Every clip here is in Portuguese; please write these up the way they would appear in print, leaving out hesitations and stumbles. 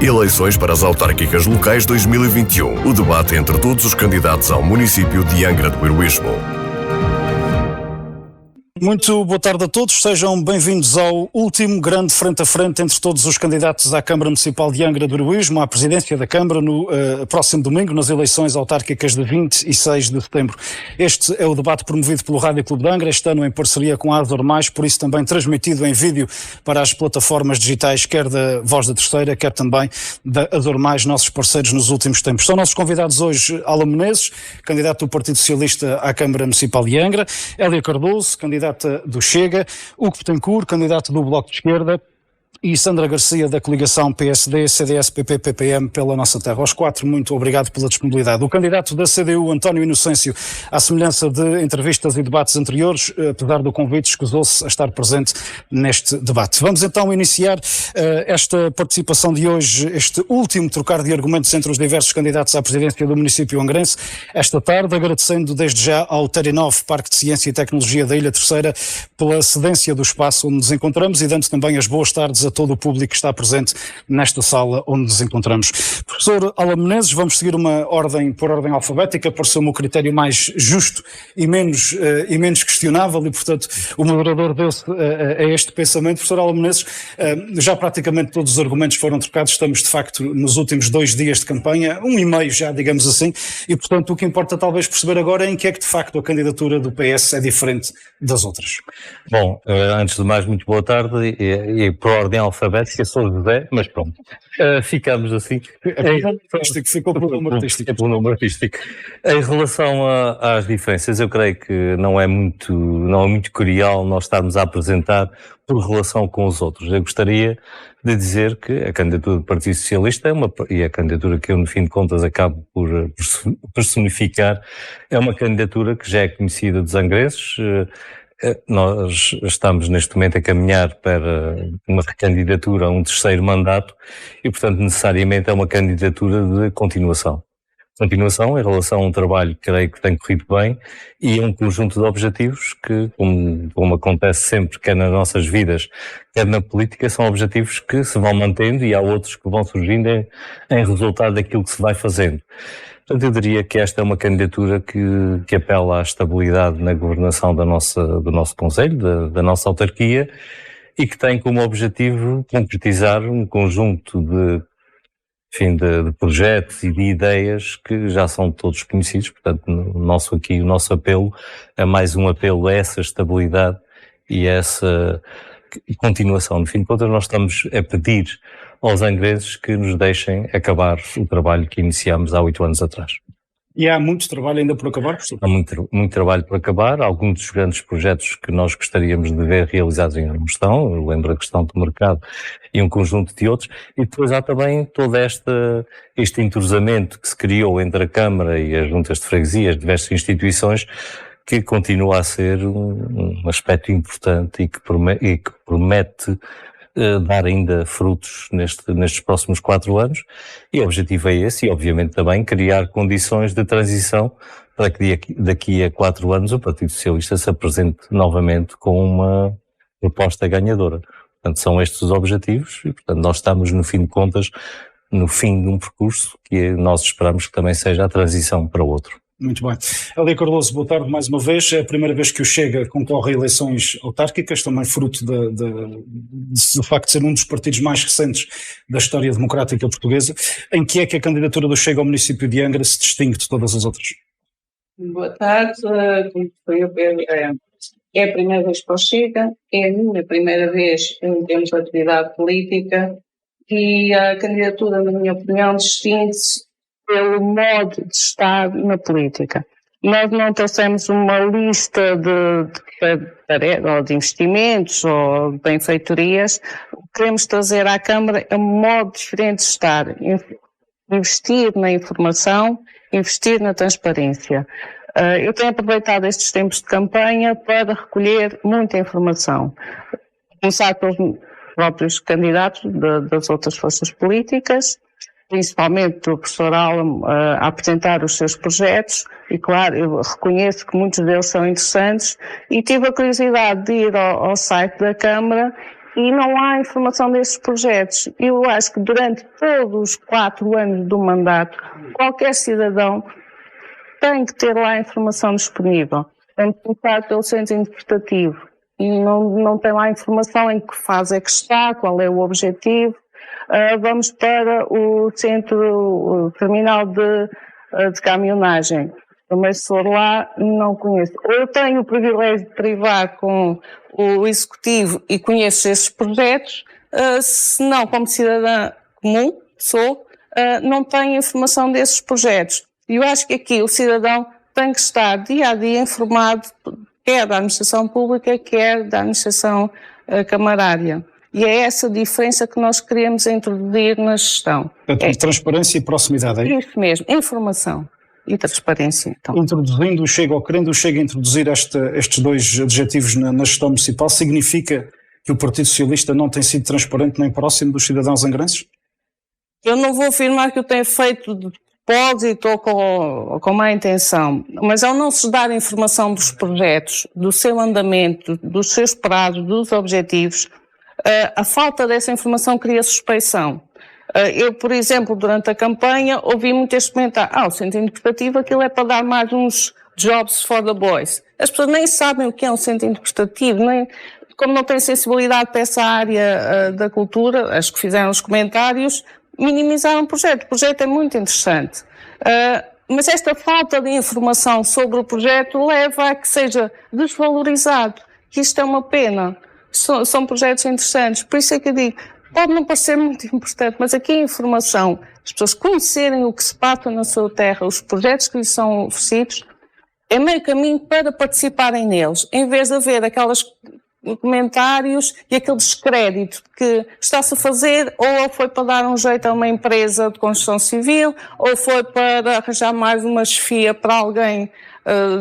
Eleições para as autárquicas locais 2021. O debate entre todos os candidatos ao município de Angra do Heroísmo. Muito boa tarde a todos, sejam bem-vindos ao último grande frente a frente entre todos os candidatos à Câmara Municipal de Angra do Heroísmo, à presidência da Câmara no próximo domingo, nas eleições autárquicas de 26 de setembro. Este é o debate promovido pelo Rádio Clube de Angra, este ano em parceria com a Azor Mais, por isso também transmitido em vídeo para as plataformas digitais, quer da Voz da Terceira, quer também da Azor Mais, nossos parceiros nos últimos tempos. São nossos convidados hoje Ala Menezes, candidato do Partido Socialista à Câmara Municipal de Angra, Hélia Cardoso, candidata do Chega, Hugo Betancourt, candidato do Bloco de Esquerda, e Sandra Garcia, da coligação PSD, CDS, PP, PPM, pela Nossa Terra. Aos quatro, muito obrigado pela disponibilidade. O candidato da CDU, António Inocêncio, à semelhança de entrevistas e debates anteriores, apesar do convite, escusou-se a estar presente neste debate. Vamos então iniciar esta participação de hoje, este último trocar de argumentos entre os diversos candidatos à presidência do município angrense, esta tarde, agradecendo desde já ao Terinov, Parque de Ciência e Tecnologia da Ilha Terceira, pela cedência do espaço onde nos encontramos e dando também as boas tardes a todo o público que está presente nesta sala onde nos encontramos. Professor Ala Menezes, vamos seguir uma ordem por ordem alfabética, pareceu-me o critério mais justo e menos questionável e, portanto, o moderador deu-se a este pensamento. Professor Ala Menezes, já praticamente todos os argumentos foram trocados, estamos de facto nos últimos 2 dias de campanha, 1 e meio já, digamos assim, e portanto o que importa talvez perceber agora é em que é que de facto a candidatura do PS é diferente das outras. Bom, antes de mais, muito boa tarde e por ordem alfabética, sou José, mas pronto, ficamos assim. Ficou pelo número artístico. É pelo número artístico. Em relação às diferenças, eu creio que não é muito curial nós estarmos a apresentar por relação com os outros. Eu gostaria de dizer que a candidatura do Partido Socialista e a candidatura que eu, no fim de contas, acabo por personificar, é uma candidatura que já é conhecida dos angrenses. Nós estamos neste momento a caminhar para uma recandidatura a um 3º mandato e, portanto, necessariamente é uma candidatura de continuação. Continuação em relação a um trabalho que creio que tem corrido bem e a um conjunto de objetivos que, como acontece sempre, quer nas nossas vidas, quer na política, são objetivos que se vão mantendo e há outros que vão surgindo em resultado daquilo que se vai fazendo. Portanto, eu diria que esta é uma candidatura que apela à estabilidade na governação do nosso concelho, da nossa autarquia, e que tem como objetivo concretizar um conjunto de projetos e de ideias que já são todos conhecidos. Portanto, o nosso apelo é mais um apelo a essa estabilidade e a essa continuação. No fim de contas, nós estamos a pedir aos angrenses que nos deixem acabar o trabalho que iniciámos há 8 anos atrás. E há muito trabalho ainda por acabar, professor? Há muito trabalho por acabar. Alguns dos grandes projetos que nós gostaríamos de ver realizados ainda não estão. Eu lembro a questão do mercado e um conjunto de outros. E depois há também todo este entrosamento que se criou entre a Câmara e as juntas de freguesias, diversas instituições, que continua a ser um aspecto importante e que promete dar ainda frutos nestes próximos 4 anos, e o objetivo é esse, e obviamente também criar condições de transição para que daqui a 4 anos o Partido Socialista se apresente novamente com uma proposta ganhadora. Portanto, são estes os objetivos e, portanto, nós estamos, no fim de contas, no fim de um percurso que nós esperamos que também seja a transição para outro. Muito bem. Hélia Cardoso, boa tarde mais uma vez. É a primeira vez que o Chega concorre a eleições autárquicas, também fruto do facto de ser um dos partidos mais recentes da história democrática portuguesa. Em que é que a candidatura do Chega ao município de Angra se distingue de todas as outras? Boa tarde. É a primeira vez para o Chega, é a minha primeira vez em termos de atividade política e a candidatura, na minha opinião, distingue-se pelo modo de estar na política. Nós não trouxemos uma lista de investimentos ou de benfeitorias. O que queremos trazer à Câmara é um modo diferente de estar. Investir na informação, investir na transparência. Eu tenho aproveitado estes tempos de campanha para recolher muita informação. Começar pelos próprios candidatos das outras forças políticas, principalmente o professor Alan a apresentar os seus projetos, e claro, eu reconheço que muitos deles são interessantes, e tive a curiosidade de ir ao site da Câmara e não há informação desses projetos. Eu acho que durante todos os 4 anos do mandato, qualquer cidadão tem que ter lá a informação disponível. Tem que começar pelo centro interpretativo. E não tem lá a informação em que fase é que está, qual é o objetivo. Vamos para o centro terminal de caminhonagem. Também se for lá, não conheço. Eu tenho o privilégio de privar com o executivo e conheço esses projetos, se não, como cidadã comum, não tenho informação desses projetos. E eu acho que aqui o cidadão tem que estar dia a dia informado, quer da administração pública, quer da administração camarária. E é essa diferença que nós queremos introduzir na gestão. Portanto, transparência e proximidade, é isso? Isso mesmo, informação e transparência. Então. Introduzindo o Chega ou querendo o Chega introduzir estes 2 adjetivos na gestão municipal, significa que o Partido Socialista não tem sido transparente nem próximo dos cidadãos angrenses? Eu não vou afirmar que o tenha feito de propósito ou com má intenção, mas ao não se dar informação dos projetos, do seu andamento, dos seus prazos, dos objetivos, a falta dessa informação cria suspeição. Eu, por exemplo, durante a campanha, ouvi muito este comentário, o centro interpretativo, aquilo é para dar mais uns jobs for the boys. As pessoas nem sabem o que é um centro interpretativo, como não têm sensibilidade para essa área da cultura, as que fizeram os comentários, minimizaram o projeto. O projeto é muito interessante. Mas esta falta de informação sobre o projeto leva a que seja desvalorizado. Isto é uma pena. São projetos interessantes. Por isso é que eu digo, pode não parecer muito importante, mas aqui a informação, as pessoas conhecerem o que se passa na sua terra, os projetos que lhes são oferecidos, é meio caminho para participarem neles, em vez de haver aqueles comentários e aquele descrédito que está-se a fazer, ou foi para dar um jeito a uma empresa de construção civil, ou foi para arranjar mais uma chefia para alguém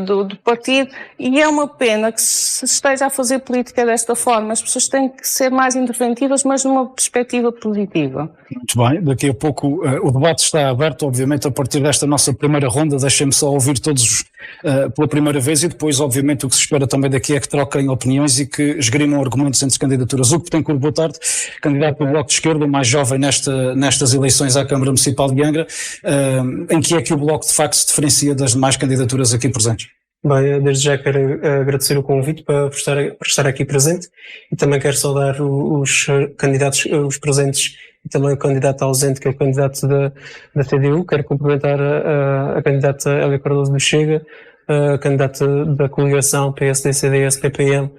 do partido, e é uma pena que se esteja a fazer política desta forma. As pessoas têm que ser mais interventivas, mas numa perspectiva positiva. Muito bem, daqui a pouco o debate está aberto, obviamente, a partir desta nossa primeira ronda. Deixem-me só ouvir todos pela primeira vez e depois, obviamente, o que se espera também daqui é que troquem opiniões e que esgrimam argumentos entre candidaturas. Hugo Betancourt, boa tarde, candidato do Bloco de Esquerda, o mais jovem nestas eleições à Câmara Municipal de Angra. Em que é que o Bloco, de facto, se diferencia das demais candidaturas aqui presentes? Bem, desde já quero agradecer o convite para estar aqui presente e também quero saudar os candidatos, os presentes e também o candidato ausente, que é o candidato da CDU. Quero cumprimentar a candidata Hélia Cardoso do Chega, a candidata da coligação PSD, CDS, PPM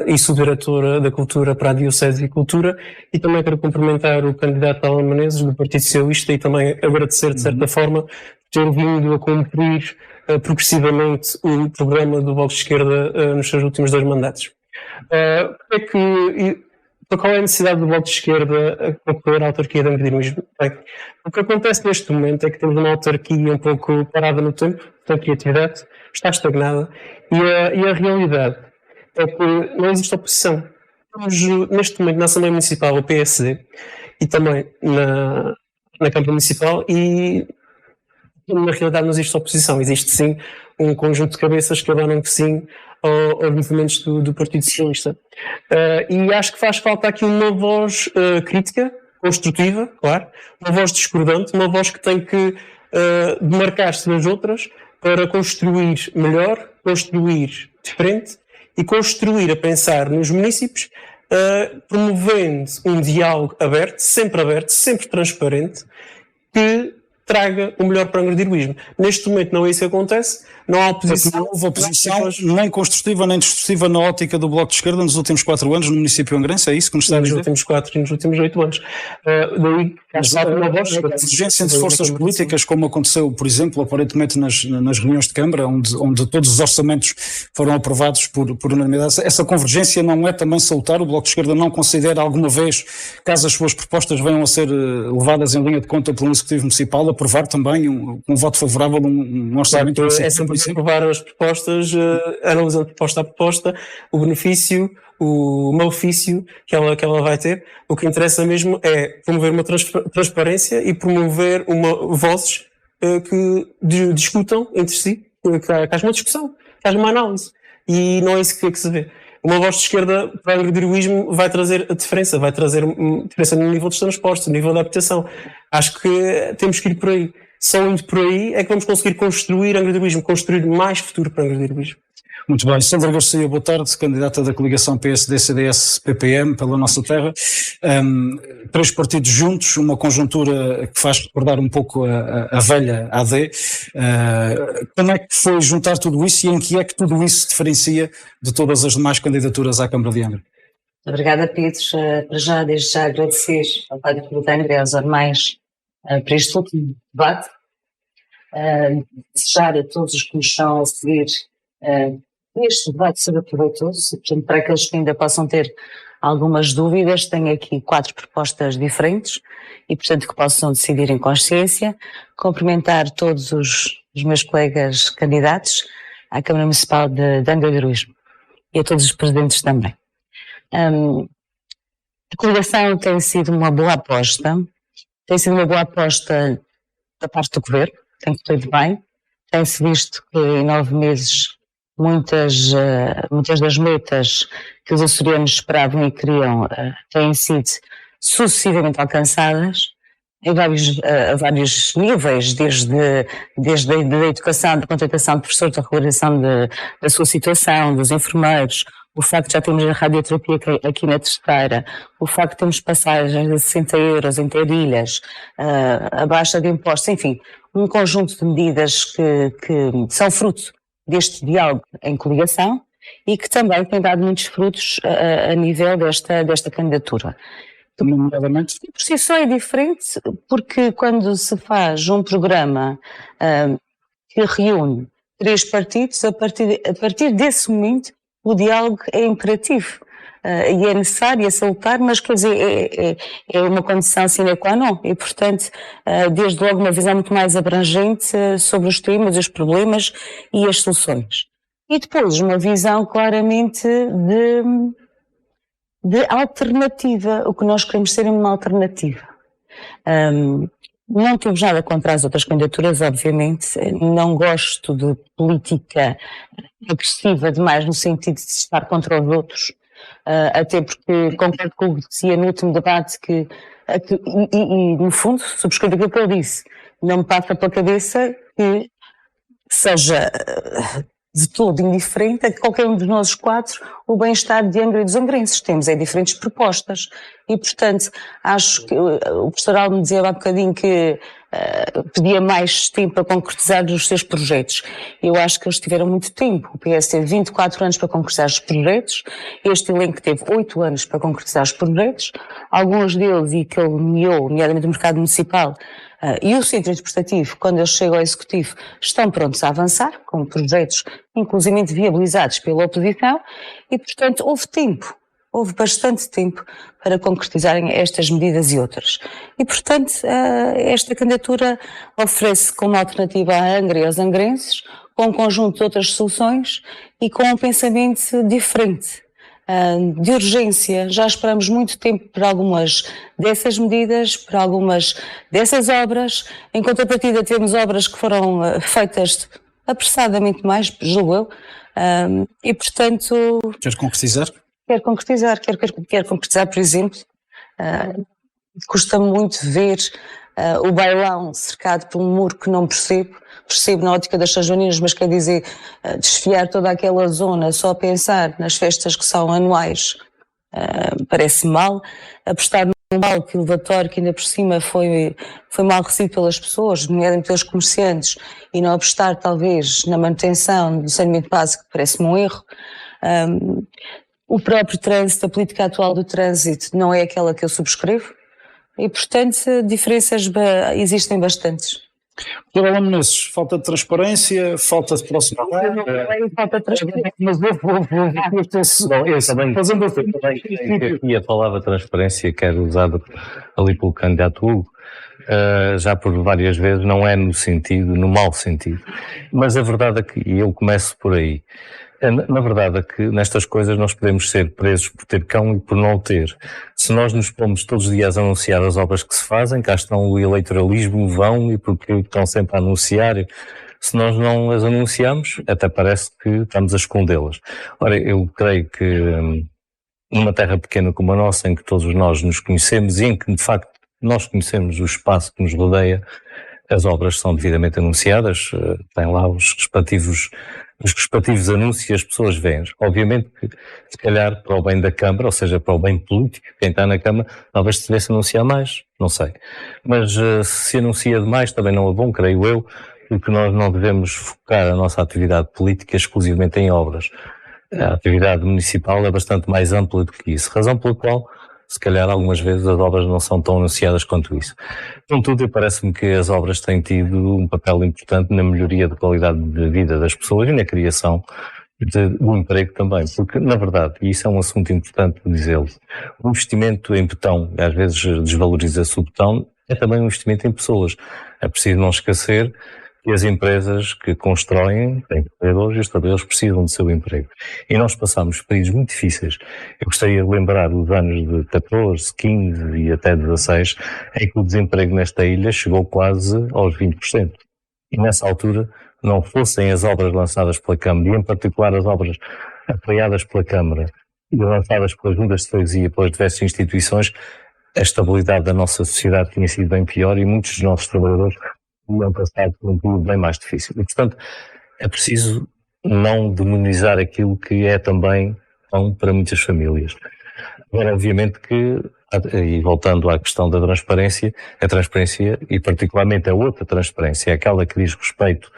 e subdiretora da Cultura para a Diocese e Cultura, e também quero cumprimentar o candidato Alan Menezes do Partido Socialista e também agradecer de certa forma ter vindo a cumprir progressivamente o programa do Bloco de Esquerda nos seus últimos 2 mandatos. Qual é a necessidade do Bloco de Esquerda a concorrer à autarquia de Angra do Heroísmo? Bem, o que acontece neste momento é que temos uma autarquia um pouco parada no tempo, a criatividade está estagnada, e a realidade é que não existe oposição. Temos neste momento na Assembleia Municipal o PSD e também na Câmara Municipal, e na realidade não existe oposição, existe sim um conjunto de cabeças que adoram que sim aos movimentos do Partido Socialista. E acho que faz falta aqui uma voz crítica, construtiva, claro, uma voz discordante, uma voz que tem que demarcar-se das outras para construir melhor, construir diferente e construir a pensar nos municípios, promovendo um diálogo aberto, sempre transparente, que traga o melhor para o angra-do-heroísmo. Neste momento não é isso que acontece, não há oposição. Não houve oposição nem construtiva nem destrutiva na ótica do Bloco de Esquerda nos últimos 4 anos no município angrense, é isso que nos está a dizer? Nos últimos 4 e nos últimos 8 anos. Daí, a divergência entre forças políticas, como aconteceu, por exemplo, aparentemente nas reuniões de Câmara, onde todos os orçamentos foram aprovados por unanimidade, essa convergência não é também salutar? O Bloco de Esquerda não considera alguma vez, caso as suas propostas venham a ser levadas em linha de conta pelo Executivo Municipal, aprovar também um voto favorável um orçamento? É sempre aprovar as propostas, analisando proposta a proposta, o benefício, o malefício que ela vai ter. O que interessa mesmo é promover uma transparência e promover vozes que discutam entre si, que haja uma discussão, que haja uma análise. E não é isso que se vê. uma voz de esquerda para o Angra do Heroísmo vai trazer a diferença, vai trazer diferença no nível dos transportes, no nível da habitação. Acho que temos que ir por aí. Só indo por aí é que vamos conseguir construir Angra do Heroísmo, construir mais futuro para Angra do Heroísmo. Muito bem. Sandra Garcia, boa tarde, candidata da coligação PSD-CDS-PPM pela nossa terra. 3 partidos juntos, uma conjuntura que faz recordar um pouco a velha AD. Como é que foi juntar tudo isso e em que é que tudo isso se diferencia de todas as demais candidaturas à Câmara de Angra? Obrigada, Pedro. Para já, desde já agradecer ao Rádio Clube de Angra e aos Armais para este último debate. Desejar a todos os que nos estão a seguir este debate ser proveitoso, portanto, para aqueles que ainda possam ter algumas dúvidas, tenho aqui 4 propostas diferentes e, portanto, que possam decidir em consciência. Cumprimentar todos os meus colegas candidatos à Câmara Municipal de Angra do Heroísmo e a todos os presidentes também. A coligação tem sido uma boa aposta, da parte do Governo, tem corrido bem, tem-se visto que em 9 meses muitas das metas que os açorianos esperavam e queriam têm sido sucessivamente alcançadas em vários níveis, desde a educação, da contratação de professores, da regularização da sua situação, dos enfermeiros, o facto de já termos a radioterapia aqui na terceira, o facto de termos passagens de 60 euros em Teirilhas, a baixa de impostos, enfim, um conjunto de medidas que são fruto deste diálogo em coligação e que também tem dado muitos frutos a nível desta candidatura. Por si só é diferente, porque quando se faz um programa que reúne 3 partidos, a partir desse momento o diálogo é imperativo e é necessário, é salutar, mas quer dizer, é uma condição sine qua non e, portanto, desde logo uma visão muito mais abrangente sobre os temas, os problemas e as soluções. E depois uma visão claramente de alternativa, o que nós queremos ser uma alternativa. Não temos nada contra as outras candidaturas, obviamente, não gosto de política agressiva demais no sentido de estar contra os outros, até porque concordo com o que dizia no último debate e no fundo subscrevo aquilo que ele disse, não me passa pela cabeça que seja de todo indiferente a qualquer um de nós 4 o bem-estar de Angra e dos angrenses. Temos diferentes propostas e, portanto, acho que o professor Almo dizia há bocadinho que pedia mais tempo para concretizar os seus projetos. Eu acho que eles tiveram muito tempo. O PS teve 24 anos para concretizar os projetos, este elenco teve 8 anos para concretizar os projetos, alguns deles, e que ele nomeou, nomeadamente o mercado municipal, e o centro interpretativo, quando eles chegam ao executivo, estão prontos a avançar, com projetos inclusive viabilizados pela oposição, e portanto houve bastante tempo para concretizarem estas medidas e outras. E portanto esta candidatura oferece como alternativa à Angra e aos angrenses, com um conjunto de outras soluções e com um pensamento diferente. De urgência, já esperamos muito tempo por algumas dessas medidas, por algumas dessas obras. Em contrapartida, temos obras que foram feitas apressadamente mais, julgo eu, e portanto... Quer concretizar? Quero concretizar, por exemplo, custa-me muito ver o bailão cercado por um muro que não percebo na ótica das São Joaninas, mas quer dizer, desfiar toda aquela zona só a pensar nas festas que são anuais, parece mal. Apostar num palco elevatório que ainda por cima foi mal recebido pelas pessoas, nomeadamente pelos comerciantes, e não apostar talvez na manutenção do saneamento básico, parece-me um erro. O próprio trânsito, a política atual do trânsito não é aquela que eu subscrevo e, portanto, diferenças existem bastantes. Doutora Almo Menezes, falta de transparência, falta de proximidade. Falta de transparência. Mas eu também aqui a palavra transparência, que era usada ali pelo candidato Hugo, já por várias vezes, não é no mau sentido. Mas a verdade é que, e eu começo por aí, na verdade é que nestas coisas nós podemos ser presos por ter cão e por não o ter. Se nós nos pomos todos os dias a anunciar as obras que se fazem, cá estão o eleitoralismo, vão, e porque estão sempre a anunciar, Se nós não as anunciamos, até parece que estamos a escondê-las. Ora, eu creio que numa terra pequena como a nossa, em que todos nós nos conhecemos e em que, de facto, nós conhecemos o espaço que nos rodeia, as obras são devidamente anunciadas, têm lá os respectivos anúncios e as pessoas veem. Obviamente que, se calhar, para o bem da Câmara, ou seja, para o bem político, quem está na Câmara, talvez se devesse anunciar mais, não sei. Mas se anuncia demais também não é bom, creio eu, porque nós não devemos focar a nossa atividade política exclusivamente em obras. A atividade municipal é bastante mais ampla do que isso, razão pela qual, se calhar, algumas vezes as obras não são tão anunciadas quanto isso. Contudo, parece-me que as obras têm tido um papel importante na melhoria da qualidade de vida das pessoas e na criação do emprego também, porque, na verdade, e isso é um assunto importante de dizê-lo, o investimento em betão, às vezes desvaloriza-se o betão, é também um investimento em pessoas. É preciso não esquecer que as empresas que constroem têm trabalhadores e os trabalhadores precisam do seu emprego. E nós passamos períodos muito difíceis. Eu gostaria de lembrar os anos de 14, 15 e até 16, em que o desemprego nesta ilha chegou quase aos 20%. E nessa altura, não fossem as obras lançadas pela Câmara, e em particular as obras apoiadas pela Câmara e lançadas pelas juntas de freguesia e pelas diversas instituições, a estabilidade da nossa sociedade tinha sido bem pior e muitos dos nossos trabalhadores tinham passado por um período bem mais difícil. E, portanto, é preciso não demonizar aquilo que é também bom para muitas famílias. Agora, obviamente que, e voltando à questão da transparência, a transparência, e particularmente a outra transparência, aquela que diz respeito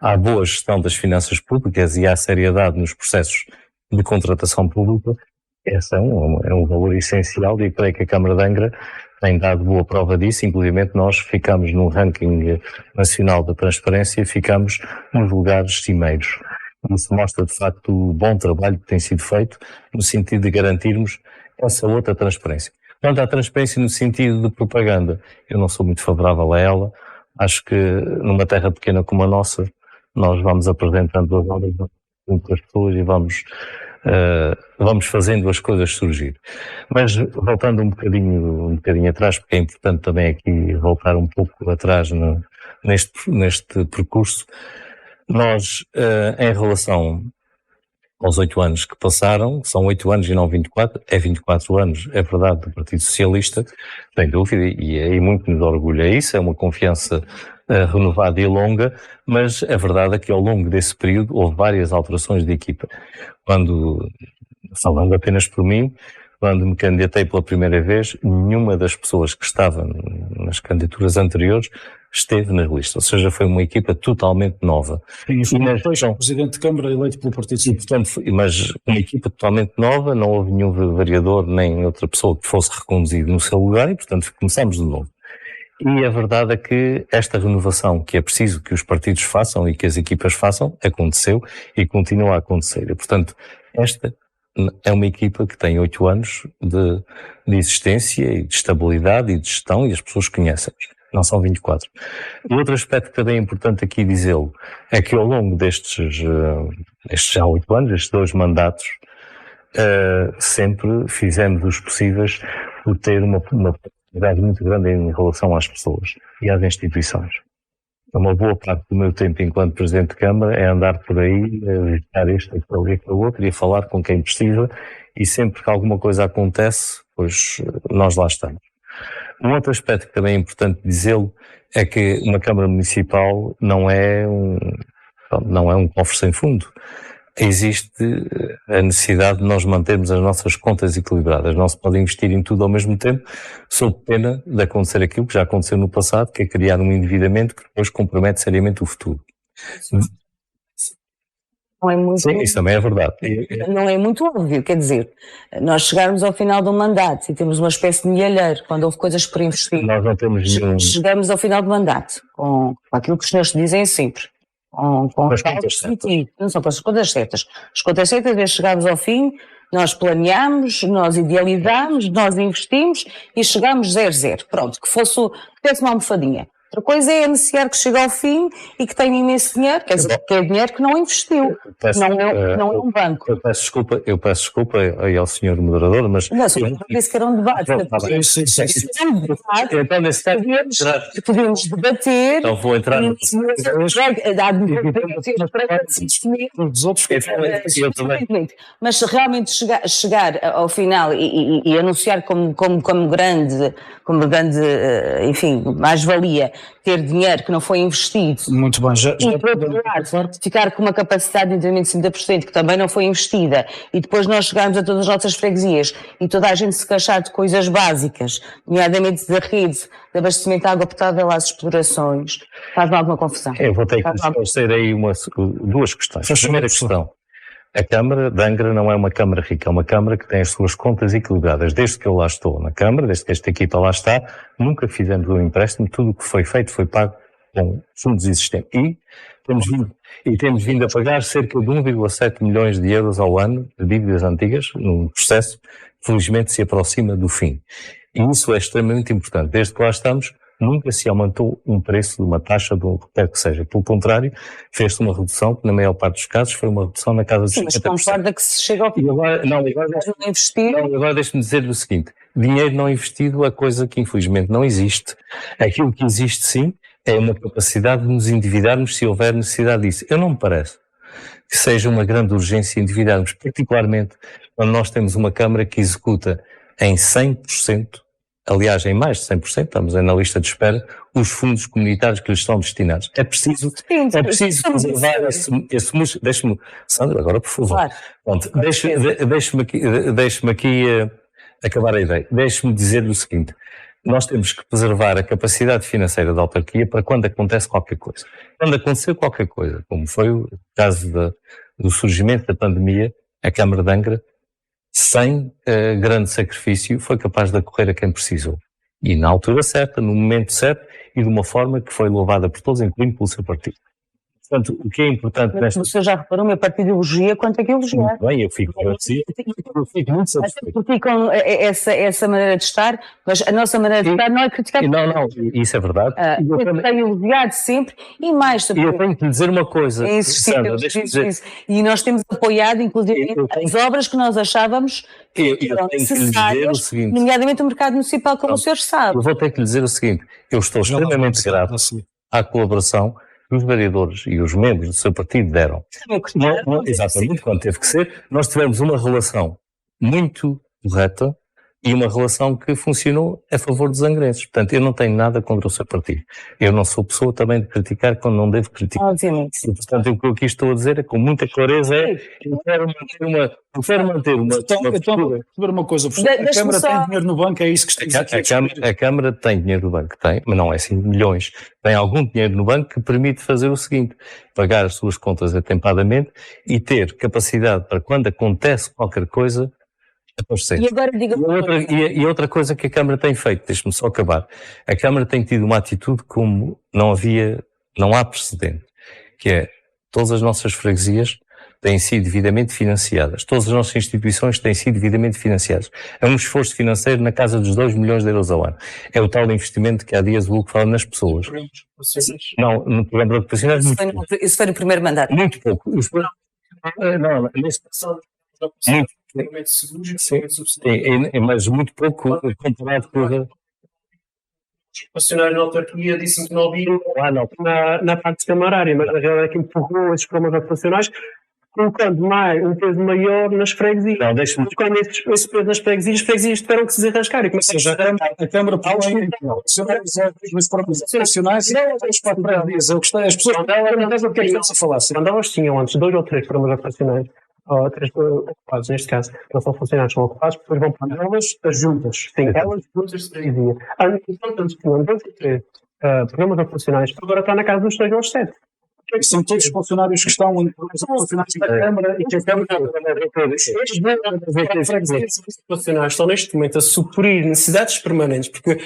à boa gestão das finanças públicas e à seriedade nos processos de contratação pública, esse é um valor essencial e creio que a Câmara de Angra tem dado boa prova disso. Inclusive nós ficamos no ranking nacional da transparência e ficamos nos lugares cimeiros. Isso mostra de facto o bom trabalho que tem sido feito no sentido de garantirmos essa outra transparência. Quanto à transparência no sentido de propaganda, eu não sou muito favorável a ela. Acho que numa terra pequena como a nossa, nós vamos apresentando as obras junto às pessoas e vamos fazendo as coisas surgir. Mas voltando um bocadinho atrás, porque é importante também aqui voltar um pouco atrás neste percurso, nós, em relação aos 8 anos que passaram, são 8 anos e não 24, é 24 anos, é verdade, do Partido Socialista, sem dúvida, e muito nos orgulha isso, é uma confiança renovada e longa, mas a verdade é que ao longo desse período houve várias alterações de equipa. Falando apenas por mim, quando me candidatei pela primeira vez, nenhuma das pessoas que estavam nas candidaturas anteriores esteve nas listas, ou seja, foi uma equipa totalmente nova. Sim, foi o Presidente de Câmara eleito pelo Partido Socialista. Mas uma equipa totalmente nova, não houve nenhum vereador nem outra pessoa que fosse reconduzido no seu lugar e, portanto, começamos de novo. E a verdade é que esta renovação que é preciso que os partidos façam e que as equipas façam, aconteceu e continua a acontecer. E, portanto, esta é uma equipa que tem 8 anos de existência e de estabilidade e de gestão e as pessoas conhecem-nos. Não são 24. O outro aspecto que também é importante aqui dizê-lo é que ao longo destes já 8 anos, estes 2 mandatos, sempre fizemos os possíveis por ter uma proximidade muito grande em relação às pessoas e às instituições. Uma boa parte do meu tempo enquanto Presidente de Câmara é andar por aí, visitar este, aquele outro e a falar com quem precisa, e sempre que alguma coisa acontece, pois nós lá estamos. Um outro aspecto que também é importante dizê-lo é que uma Câmara Municipal não é um cofre sem fundo. Existe a necessidade de nós mantermos as nossas contas equilibradas. Não se pode investir em tudo ao mesmo tempo, sob pena de acontecer aquilo que já aconteceu no passado, que é criar um endividamento que depois compromete seriamente o futuro. Não é muito, sim, isso também é verdade. Não é muito óbvio, quer dizer, nós chegarmos ao final do mandato e temos uma espécie de milheiro, quando houve coisas por investir. Nós não temos nenhum... Chegamos ao final do mandato, com aquilo que os senhores dizem sempre. Com as contas certas. Não são com as contas certas. As contas certas é chegarmos ao fim, nós planeamos, nós idealizamos, nós investimos e chegamos 0-0. Pronto, que fosse uma almofadinha. Outra coisa é anunciar que chega ao fim e que tem imenso dinheiro, quer dizer, que é dinheiro que não investiu, não é um banco. Eu peço desculpa aí ao senhor moderador, mas... Não, só disse que era um debate. Então, nesse caso, podemos debater. Então vou entrar... Dos outros. Mas se realmente chegar ao final e anunciar como grande, enfim, mais-valia ter dinheiro que não foi investido. Muito bem, já e por outro lado, ficar com uma capacidade de endividamento de 50% que também não foi investida e depois nós chegarmos a todas as nossas freguesias e toda a gente se queixar de coisas básicas, nomeadamente da rede de abastecimento de água potável às explorações, faz-me alguma confusão. Eu vou ter que esclarecer aí duas questões. A primeira questão. A Câmara de Angra não é uma Câmara rica, é uma Câmara que tem as suas contas equilibradas. Desde que eu lá estou na Câmara, desde que esta equipa lá está, nunca fizemos um empréstimo, tudo o que foi feito foi pago com fundos existentes. E temos vindo a pagar cerca de 1,7 milhões de euros ao ano de dívidas antigas, num processo que felizmente se aproxima do fim. E isso é extremamente importante. Desde que lá estamos, nunca se aumentou um preço de uma taxa de um quer que seja. Pelo contrário, fez-se uma redução, que na maior parte dos casos foi uma redução na casa dos 50%. Mas concorda que se chega ao fim. Agora deixe-me dizer o seguinte. Dinheiro não investido é coisa que infelizmente não existe. Aquilo que existe sim é uma capacidade de nos endividarmos se houver necessidade disso. Eu não me parece que seja uma grande urgência endividarmos, particularmente quando nós temos uma Câmara que executa em 100%, aliás, em mais de 100%, estamos aí na lista de espera, os fundos comunitários que lhes estão destinados. É preciso preservar esse deixe-me, Sandra, agora por favor. Claro. Pronto, deixe-me aqui acabar a ideia. Deixe-me dizer-lhe o seguinte, nós temos que preservar a capacidade financeira da autarquia para quando acontece qualquer coisa. Quando acontecer qualquer coisa, como foi o caso do surgimento da pandemia, a Câmara de Angra, sem grande sacrifício, foi capaz de acorrer a quem precisou. E na altura certa, no momento certo e de uma forma que foi louvada por todos, incluindo pelo seu partido. Portanto, o que é importante nesta... O senhor já reparou, o meu partido elogia quanto é que elogia. Muito bem, eu fico agradecido. Eu fico muito satisfeito. Porque com essa maneira de estar, mas a nossa maneira de estar não é criticar. Não, isso é verdade. Eu tenho elogiado sempre e mais sobre. Eu tenho que lhe dizer uma coisa. Sandra, e nós temos apoiado, inclusive, as obras que nós achávamos necessárias, nomeadamente o mercado municipal, como o senhor sabe. Eu vou ter que lhe dizer o seguinte, eu estou extremamente grato à colaboração que os vereadores e os membros do seu partido deram. Exatamente, quando teve que ser, nós tivemos uma relação muito correta e uma relação que funcionou a favor dos angrenses. Portanto, eu não tenho nada contra o seu partido. Eu não sou pessoa também de criticar quando não devo criticar. Obviamente. E, portanto, o que eu aqui estou a dizer é com muita clareza eu quero manter uma uma coisa, a Câmara tem dinheiro no banco, é isso que estamos aqui a Câmara tem dinheiro no banco, tem, mas não é assim milhões. Tem algum dinheiro no banco que permite fazer o seguinte, pagar as suas contas atempadamente e ter capacidade para quando acontece qualquer coisa, e agora diga e outra coisa que a Câmara tem feito, deixe-me só acabar, a Câmara tem tido uma atitude como não há precedente, que é, todas as nossas freguesias têm sido devidamente financiadas, todas as nossas instituições têm sido devidamente financiadas. É um esforço financeiro na casa dos 2 milhões de euros ao ano. É o tal investimento que há dias o Hugo fala nas pessoas. Não, no programa de ocupacionais. Isso foi no primeiro mandato. Muito pouco. Não, nesse mas muito pouco comparado com os funcionários da autarquia disse-me que não ouviram na parte camarária, mas na realidade é que empurrou esses programas operacionais, colocando um peso maior nas freguesias. Não, deixa-me... Colocando esse peso nas freguesias, as freguesias tiveram que se desenrascar. Ou seja, a Câmara põe os programas operacionais e as pessoas não entendem o que é que estamos a falar. Quando elas tinham antes 2 ou 3 programas operacionais, ou 3 ocupados, neste caso, não são funcionários, são ocupados, depois vão para elas, as juntas. Sim, elas juntas de freguesia. Antes tinham 2 ou 3 programas operacionais, agora está na casa dos 6 ou 7. São todos os funcionários que estão em programas operacionais da Câmara e que a Câmara... Os funcionários estão neste momento a suprir necessidades permanentes, porque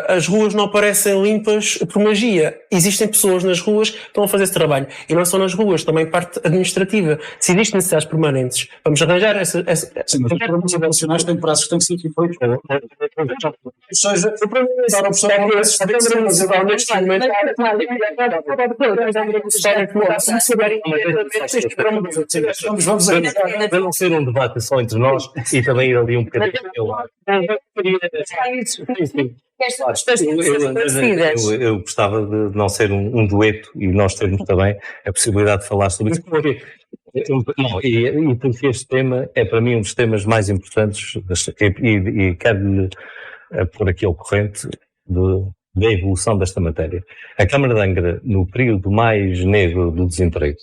as ruas não aparecem limpas por magia. Existem pessoas nas ruas que estão a fazer esse trabalho. E não só nas ruas, também parte administrativa. Se existem necessidades permanentes, vamos arranjar essa... Sim, mas os programas operacionais têm prazos que têm que ser feitos. Ou seja, dar a opção a esses vamos aí. Para não ser um debate só entre nós e também ir ali um bocadinho ao lado. Eu gostava de não ser um dueto e nós termos também a possibilidade de falar sobre isso. Porque este tema é para mim um dos temas mais importantes e quero-lhe pôr aqui ao corrente da evolução desta matéria. A Câmara de Angra, no período mais negro do desemprego,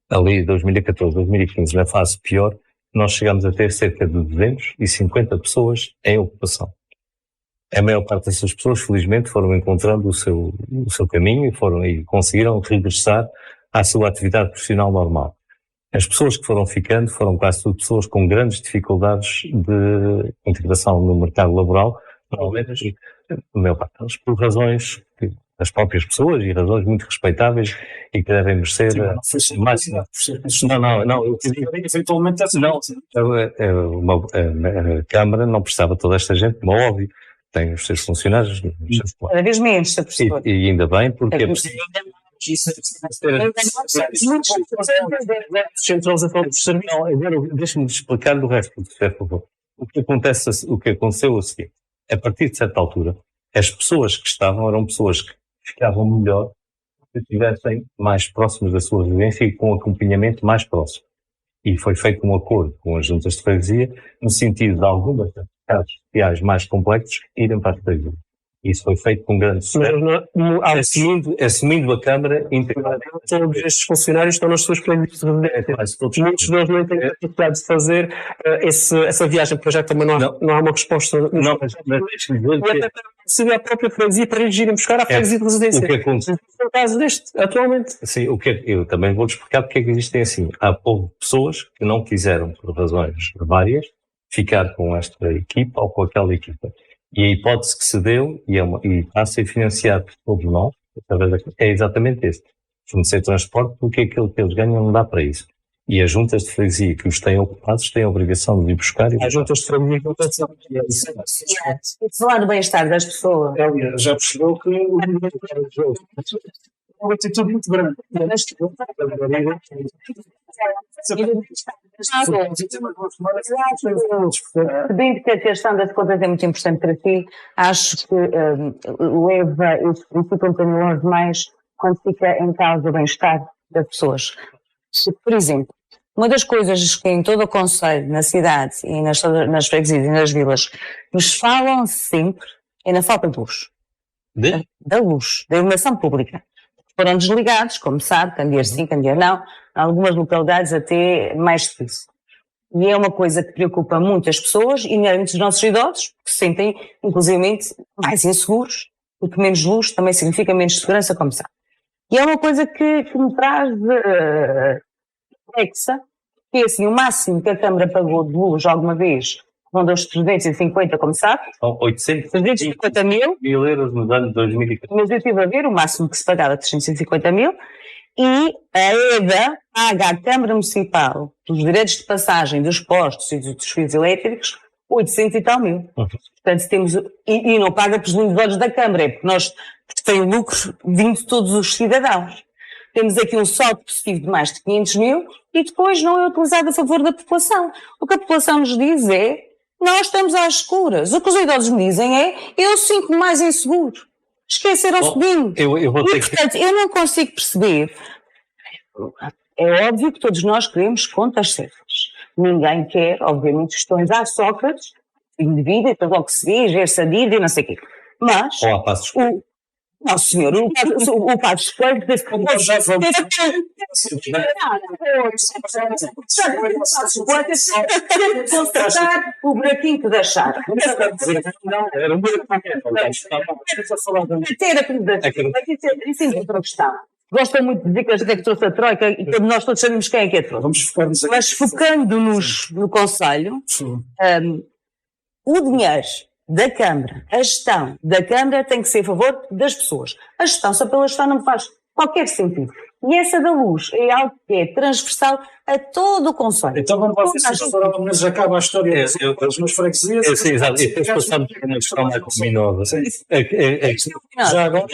ali 2014, 2015, na fase pior, nós chegamos a ter cerca de 250 pessoas em ocupação. A maior parte dessas pessoas, felizmente, foram encontrando o seu caminho e conseguiram regressar à sua atividade profissional normal. As pessoas que foram ficando foram quase todas pessoas com grandes dificuldades de integração no mercado laboral, normalmente, a maior parte delas, por razões das próprias pessoas e razões muito respeitáveis e que devem merecer mais. Não, eu eventualmente a Câmara não precisava de toda esta gente, como é óbvio, tem os seus funcionários. Cada vez menos, professor. E ainda bem, porque é preciso. Deixa-me explicar do resto, por favor. O que aconteceu é o seguinte: a partir de certa altura, as pessoas que estavam eram pessoas que ficavam melhor se estivessem mais próximas da sua residência e com acompanhamento mais próximo. E foi feito um acordo com as juntas de freguesia no sentido de algumas casos sociais mais complexos irem para a freguesia. Isso foi feito com grande sucesso, assumindo a Câmara integrada. Todos estes funcionários estão nas suas freguesias de residência. Muitos deles não têm capacidade de fazer essa viagem, porque já também não há uma resposta. Não, mas deixe-me dizer que... Se a própria freguesia para eles irem buscar a freguesia de residência. O que acontece? No caso deste, atualmente. Sim, eu também vou-te explicar porque é que existem assim. Houve pessoas que não quiseram, por razões várias, ficar com esta equipa ou com aquela equipa. E a hipótese que se deu, e está a ser financiado por todos nós, é exatamente este. Fornecer transporte, porque aquilo que eles ganham não dá para isso. E as juntas de freguesia que os têm ocupados têm a obrigação de ir buscar. As juntas de freguesia que não têm falar do bem-estar das pessoas. Já percebeu que é uma atitude muito grande. Sabendo que a questão das contas é muito importante para ti, acho que leva esse princípio um bocadinho longe demais quando fica em causa o bem-estar das pessoas. Por exemplo, uma das coisas que em todo o concelho, na cidade e nas freguesias e nas vilas nos falam sempre é na falta de luz. Da luz, da iluminação pública. Foram desligados, como sabe, Candeeiro sim, Candeeiro não, em algumas localidades até mais do que isso. E é uma coisa que preocupa muitas pessoas, e muitos dos nossos idosos, que se sentem, inclusivamente, mais inseguros, porque menos luz também significa menos segurança, como sabe. E é uma coisa que me traz complexa, que é assim, o máximo que a Câmara pagou de luz alguma vez, ronda os 350, como sabe. São 350 mil euros nos anos 2014. Mas eu estive a ver o máximo que se pagava, 350 mil, e a EDA paga à Câmara Municipal, pelos direitos de passagem dos postos e dos fios elétricos, 800 e tal mil. Portanto, temos, e não paga pelos lindos olhos da Câmara, porque tem lucro vindo de todos os cidadãos. Temos aqui um saldo positivo de mais de 500 mil e depois não é utilizado a favor da população. O que a população nos diz é, nós estamos às escuras. O que os idosos me dizem é, eu sinto-me mais inseguro. Esqueceram-se de mim. Portanto, eu não consigo perceber. É óbvio que todos nós queremos contas certas. Ninguém quer, obviamente, questões à Sócrates, indevida, e tudo o que se diz, gera-se a dívida e não sei o quê. Mas, não, senhor, o Passos Coelho disse que já vamos. Constatar o buraquinho que deixaram. Não, era um buraquinho. Isso é outra questão. Gostam muito de dizer que a gente é que trouxe a Troika e que nós todos sabemos quem é que a trouxe. Vamos focar-nos aqui. Mas focando-nos no Conselho, o dinheiro da Câmara, a gestão da Câmara tem que ser a favor das pessoas. A gestão só pela gestão não me faz qualquer sentido. E essa da luz é algo que é transversal a todo o conselho. Então vamos lá ver se agora mas acaba a história das minhas freguesias. Sim, exato. E depois passamos para uma questão mais luminosa. Já agora,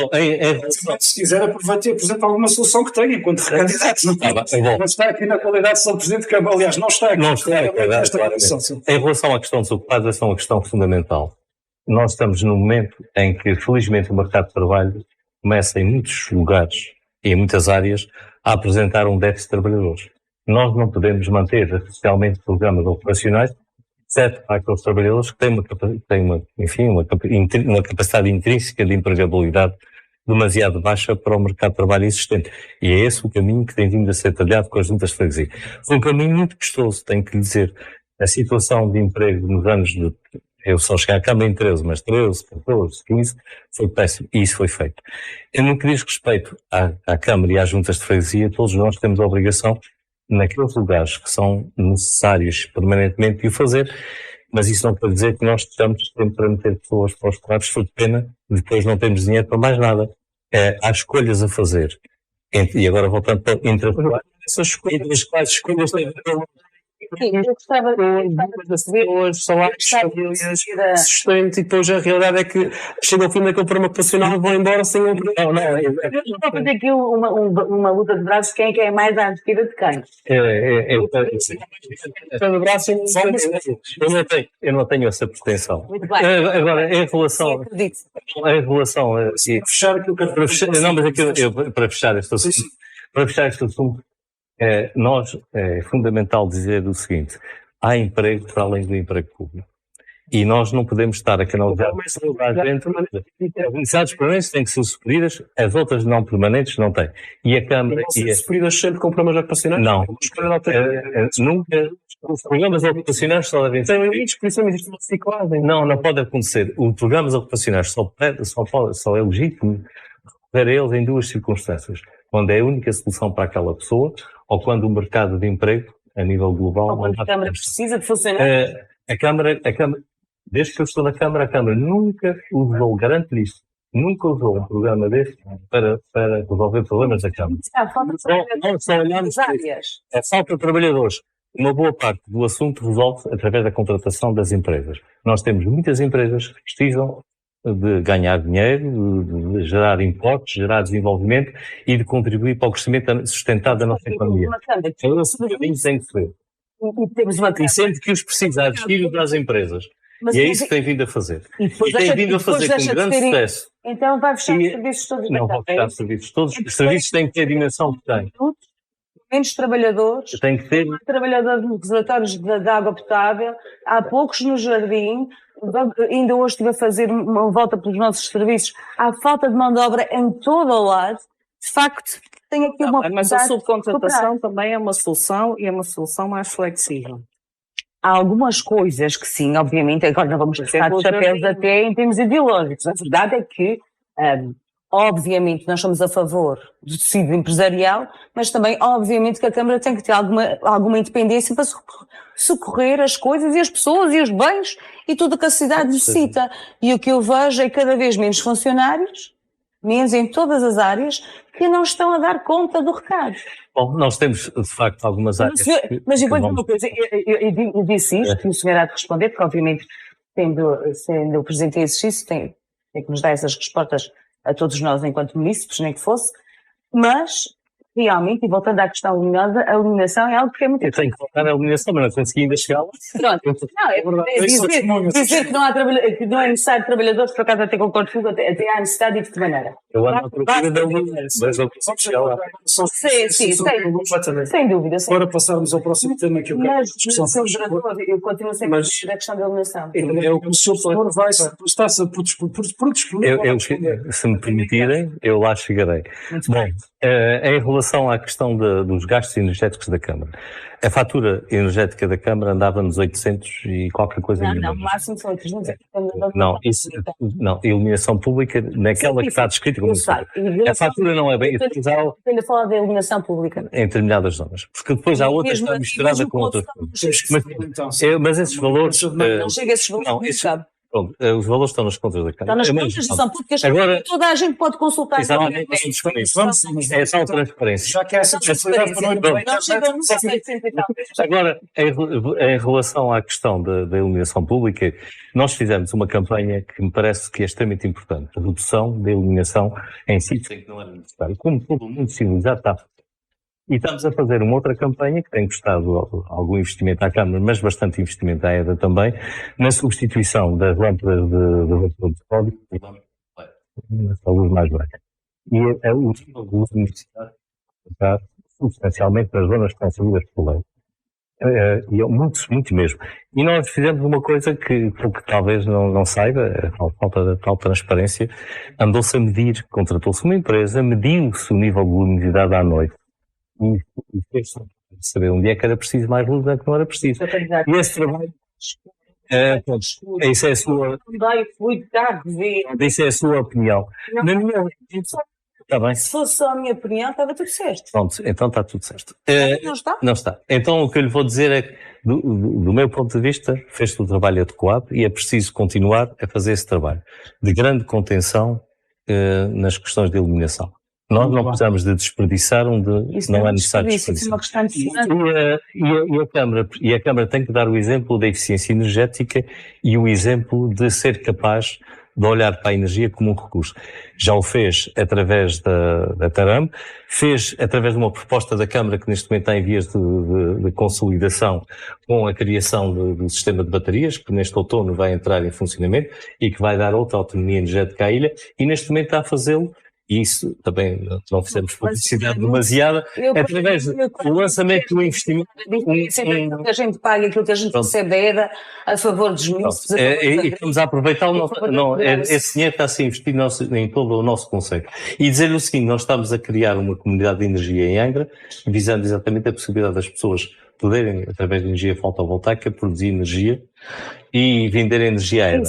se quiser, aproveite e apresente alguma solução que tenha enquanto candidato. Não está aqui na qualidade de Sr. Presidente, que aliás não está aqui. Não está aqui, em relação à questão dos ocupados, essa é uma questão fundamental. Nós estamos num momento em que, felizmente, o mercado de trabalho começa em muitos lugares e em muitas áreas a apresentar um déficit de trabalhadores. Nós não podemos manter, especialmente programas operacionais, exceto para aqueles trabalhadores que têm uma capacidade intrínseca de empregabilidade demasiado baixa para o mercado de trabalho existente. E é esse o caminho que tem vindo a ser talhado com as juntas de freguesia. Foi um caminho muito custoso, tenho que lhe dizer. A situação de emprego nos anos de... Eu só cheguei à Câmara em 13, mas 13, 14, 15, foi péssimo. E isso foi feito. No que diz respeito à Câmara e às juntas de freguesia, todos nós temos a obrigação, naqueles lugares que são necessários permanentemente, de o fazer. Mas isso não quer dizer que nós estamos sempre a meter pessoas para os quadros, foi de pena, depois não temos dinheiro para mais nada. Há escolhas a fazer. E agora voltando para essas escolhas, quais escolhas têm Sim, eu gostava de saber pessoas, salários, famílias, sustento, e depois a realidade é que chega ao fim daquele programa operacional e vão embora sem um... Eu vou fazer aqui uma luta de braços, quem é que é mais à esquerda de quem? Eu não tenho essa pretensão. Muito bem. Agora, em relação fechar aquilo que para fechar este assunto, é fundamental dizer o seguinte: há emprego para além do emprego público. E nós não podemos estar a canalizar as necessidades permanentes têm que ser supridas, as outras não permanentes não têm. E a Câmara... supridas sempre com programas operacionais? Não. Nunca. Os programas ocupacionais só devem ser... Tem limites, por isso não existe uma reciclagem. Não pode acontecer. Os programas ocupacionais só é legítimo recorrer a eles em duas circunstâncias. Quando é a única solução para aquela pessoa, ou quando o mercado de emprego, a nível global... Ou quando a Câmara precisa de funcionar? A Câmara, desde que eu estou na Câmara, a Câmara nunca usou, garanto-lhe isto, nunca usou um programa deste para resolver problemas da Câmara. Não só olhamos para isso. A falta de trabalhadores. Uma boa parte do assunto resolve através da contratação das empresas. Nós temos muitas empresas que precisam de ganhar dinheiro, de gerar impostos, gerar desenvolvimento e de contribuir para o crescimento sustentado da nossa economia. É esse caminho que tem que ser. E sempre que os precisar, filhos das empresas. E é isso que tem vindo a fazer. E tem vindo a fazer com grande sucesso. Então vai fechar os serviços todos. Não vai fechar os serviços todos. Os serviços têm que ter a dimensão que têm. Menos trabalhadores, tem que ter trabalhadores nos reservatórios de água potável, há poucos no jardim. Ainda hoje estive a fazer uma volta pelos nossos serviços. Há falta de mão de obra em todo o lado. De facto, tem aqui uma... Mas a subcontratação também é uma solução e é uma solução mais flexível. Há algumas coisas que sim, obviamente, agora não vamos estar de chapéus até em termos ideológicos. A verdade é que, obviamente, nós somos a favor do tecido empresarial, mas também, obviamente, que a Câmara tem que ter alguma independência para socorrer as coisas e as pessoas e os bens e tudo o que a cidade necessita. E o que eu vejo é cada vez menos funcionários, menos em todas as áreas, que não estão a dar conta do recado. Bom, nós temos, de facto, algumas áreas... Mas eu vou dizer uma coisa, eu disse isto, e o senhor há de responder, porque, obviamente, sendo o Presidente em exercício, tem que nos dar essas respostas a todos nós, enquanto munícipes, nem que fosse, mas... Realmente, e voltando à questão luminosa, a iluminação é algo que é muito... Eu tenho que voltar à iluminação, mas não consegui ainda chegar lá. Pronto. Não, dizer que não é necessário trabalhadores, por acaso até concordo com até há necessidade de que maneira. Eu ando à procura da iluminação, mas não consigo chegar lá. Sem dúvida. Para passarmos ao próximo tema que eu quero discussão. Mas, eu continuo sempre a discutir a questão da iluminação. É o que o senhor vai está-se por disponível. Se me permitirem, eu lá chegarei. Bom, em relação à questão dos gastos energéticos da Câmara, a fatura energética da Câmara andava nos 800 e qualquer coisa. Não, o máximo são 800. Não, iluminação pública, naquela que está descrita como a fatura não é bem utilizada. Estou a falar da iluminação pública. Em determinadas zonas. Porque depois há outra que está misturada com outras coisas. Mas esses valores... Não chega a esses valores, Pronto, os valores estão nas contas da Câmara. Está nas contas, são públicas, agora, toda a gente pode consultar. exatamente, é tal transparência. Já que há essa possibilidade para Não chega nunca a 600 e tal. Agora, em relação à questão da iluminação pública, nós fizemos uma campanha que me parece que é extremamente importante. A redução da iluminação em sítios em que não era necessário. Como todo o mundo civilizado está a fazer. E estamos a fazer uma outra campanha que tem custado algum investimento à Câmara, mas bastante investimento à EDA também, na substituição das lâmpadas de vapor de sódio por lâmpadas de luz mais branca. E o nível de luz universitário está substancialmente nas zonas que estão servidas por lei. E é muito mesmo. E nós fizemos uma coisa que talvez não saiba, a falta de tal transparência, andou-se a medir, contratou-se uma empresa, mediu-se o nível de luminosidade à noite. E fez-se saber um dia que era preciso mais luz, que não era preciso. E esse trabalho, isso é a sua, isso é a sua opinião. Na minha opinião, está bem. Se fosse só a minha opinião, estava tudo certo. Pronto, então está tudo certo. Não está? Não está. Então o que eu lhe vou dizer é que, do meu ponto de vista, fez-se o trabalho adequado e é preciso continuar a fazer esse trabalho de grande contenção nas questões de iluminação. Nós não precisamos de desperdiçar onde Isso não é necessário isso é uma desperdiçar. questão de E a Câmara tem que dar o exemplo da eficiência energética e o exemplo de ser capaz de olhar para a energia como um recurso. Já o fez através da TARAM, fez através de uma proposta da Câmara que neste momento está em vias de consolidação com a criação do sistema de baterias, que neste outono vai entrar em funcionamento e que vai dar outra autonomia energética à ilha, e neste momento está a fazê-lo. E isso também não fizemos publicidade demasiada, através do lançamento do investimento. Aquilo que a gente paga, aquilo que a gente recebe da EDA a favor dos municípios. E estamos a aproveitar esse dinheiro está a ser investido em todo o nosso conceito. E dizer-lhe o seguinte, nós estamos a criar uma comunidade de energia em Angra, visando exatamente a possibilidade das pessoas poderem, através de energia fotovoltaica, produzir energia e vender energia aérea.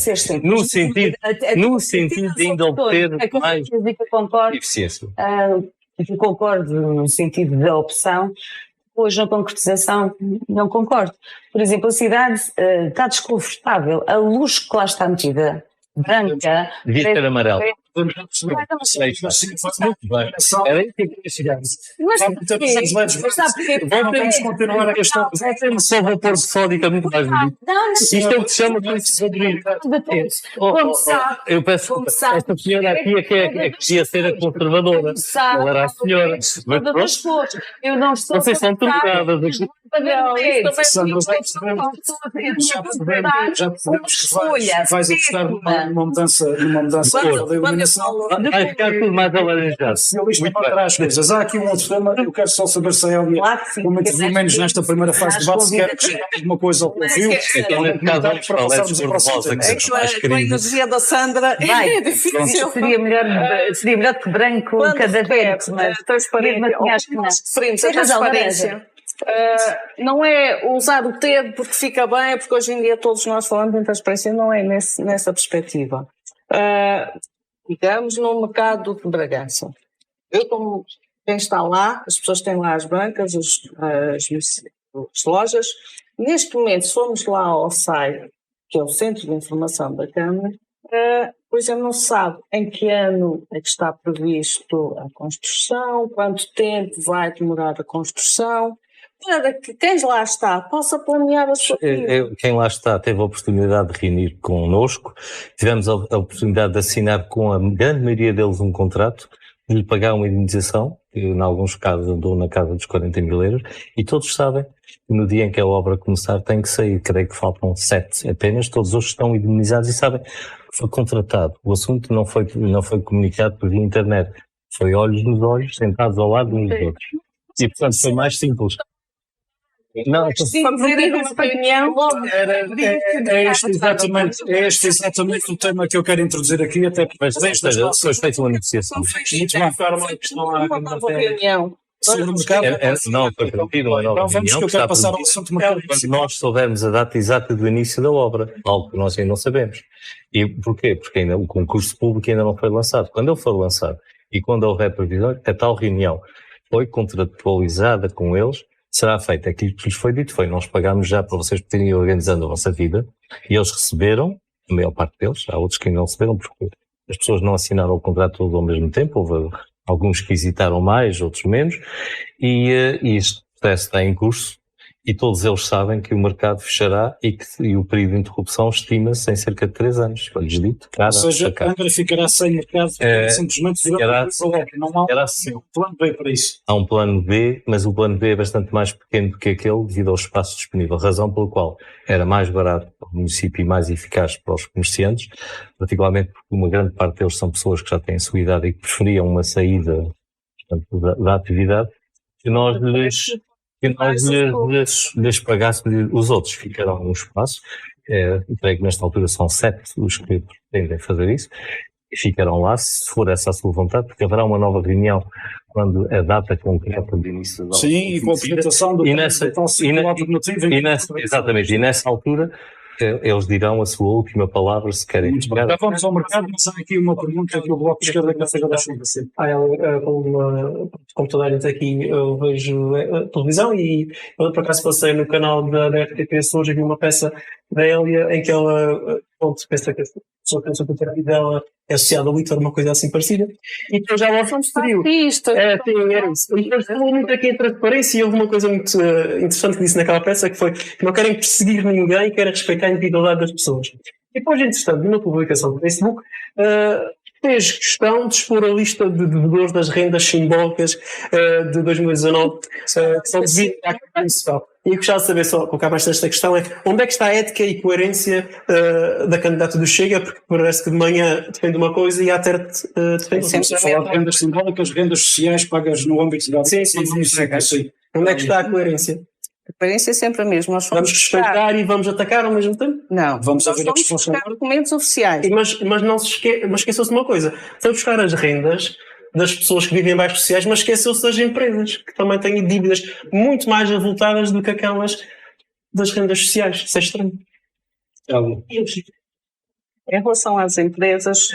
No sentido de ainda obter mais eficiência. Eu concordo no sentido da opção, hoje na concretização não concordo. Por exemplo, a cidade está desconfortável, a luz que lá está metida, branca... Devia ter amarelo. Muito bem. Era isso que eu queria chegar. Mas vamos continuar a questão. Só vapor de sódio que é muito mais bonito. Isto é o que se chama de eu peço desculpa. Esta senhora aqui é que devia ser a conservadora. Ela era a senhora. Eu não estou. Vocês são trocadas aqui. Já percebemos que vais apostar numa mudança de iluminação. Vai ficar tudo mais alaranjado. Se a lista para trás coisas. Há aqui um outro tema, eu quero só saber se a Hélia, como interviu menos nesta primeira fase de debate, se quer acrescentar alguma coisa ao que ouviu. Então, nesse caso, vamos para o Ledes Cor-de-Rosa, que são mais Com a queridos. energia da Sandra é difícil. Seria melhor que branco cada vez, mas transparente, mesmo assim acho que não. diferentes. A Tens razão, transparência não é usar o T porque fica bem, porque hoje em dia todos nós falamos em transparência, não é nessa perspectiva. Digamos no mercado de Bragança. Eu, como quem está lá, as pessoas têm lá as bancas, as lojas. Neste momento, se formos lá ao site, que é o Centro de Informação da Câmara, por exemplo, não se sabe em que ano é que está previsto a construção, quanto tempo vai demorar a construção, para que quem lá está possa planear a sua vida. Quem lá está teve a oportunidade de reunir connosco, tivemos a oportunidade de assinar com a grande maioria deles um contrato, de lhe pagar uma indemnização, que em alguns casos andou na casa dos 40 mil euros, e todos sabem que no dia em que a obra começar tem que sair, creio que faltam 7 apenas, todos os estão indemnizados e sabem que foi contratado. O assunto não foi comunicado por via internet, foi olhos nos olhos, sentados ao lado uns dos outros. E portanto foi mais simples. Não, para pedir uma opinião, é este exatamente o tema que eu quero introduzir aqui, até porque foi feita uma negociação. Muito bem, Carla, estão a opinião. sobre o mercado. Não, foi prometido uma nova Então vamos que eu quero passar ao assunto mercado. Quando nós soubermos a data exata do início da obra, algo que nós ainda não sabemos. E porquê? Porque ainda o concurso público ainda não foi lançado. Quando ele for lançado e quando houver previsão, a tal reunião foi contratualizada com eles, será feito aquilo que lhes foi dito, nós pagámos já para vocês terem organizando a vossa vida, e eles receberam a maior parte deles, há outros que ainda não receberam, porque as pessoas não assinaram o contrato todo ao mesmo tempo, houve alguns que hesitaram mais, outros menos, e este processo está em curso, e todos eles sabem que o mercado fechará e o período de interrupção estima-se em cerca de 3 anos. Foi-lhes dito, Ou seja, a Angra ficará sem mercado, simplesmente não há um plano B para isso. Há um plano B, mas o plano B é bastante mais pequeno do que aquele devido ao espaço disponível, razão pela qual era mais barato para o município e mais eficaz para os comerciantes, particularmente porque uma grande parte deles são pessoas que já têm a sua idade e que preferiam uma saída, portanto, da atividade, que nós lhes pagássemos. Os outros ficarão no espaço, creio que nesta altura são 7 os que pretendem fazer isso, e ficarão lá, se for essa a sua vontade, porque haverá uma nova reunião quando a data concreta de início da Sim, e com a apresentação do exatamente, e nessa altura eles dirão a sua última palavra se querem. Já vamos ao mercado, mas há aqui uma pergunta que o Bloco de Esquerda quer fazer da chuva. Como toda a gente aqui, eu vejo a televisão e eu por acaso passei no canal da RTP hoje, vi uma peça da Hélia em que ela pensa que a pessoa pensa que a terapia dela é associada ao Vítor, uma coisa assim parecida, e depois já lá fomos frio. Era isso. E depois falou muito aqui em transparência e houve uma coisa muito interessante que disse naquela peça, que foi que não querem perseguir ninguém, querem respeitar a individualidade das pessoas. E depois, entretanto, numa publicação do Facebook, fez questão de expor a lista de devedores das rendas simbólicas de 2019 que são devidas à Câmara Municipal. E eu gostava de saber, só colocar mais esta questão, é onde é que está a ética e coerência da candidata do Chega, porque parece que de manhã defende uma coisa e à tarde defende outra. Estamos a falar de rendas simbólicas, rendas sociais pagas no âmbito da Sim. Onde é que está a coerência? A coerência é sempre a mesma. Vamos respeitar e vamos atacar ao mesmo tempo? Não. Vamos ouvir a buscar documentos oficiais. Mas não se esqueceu-se de uma coisa. Foi buscar as rendas das pessoas que vivem em bairros sociais, mas esqueceu-se das empresas, que também têm dívidas muito mais avultadas do que aquelas das rendas sociais. Isso é estranho. Em relação às empresas,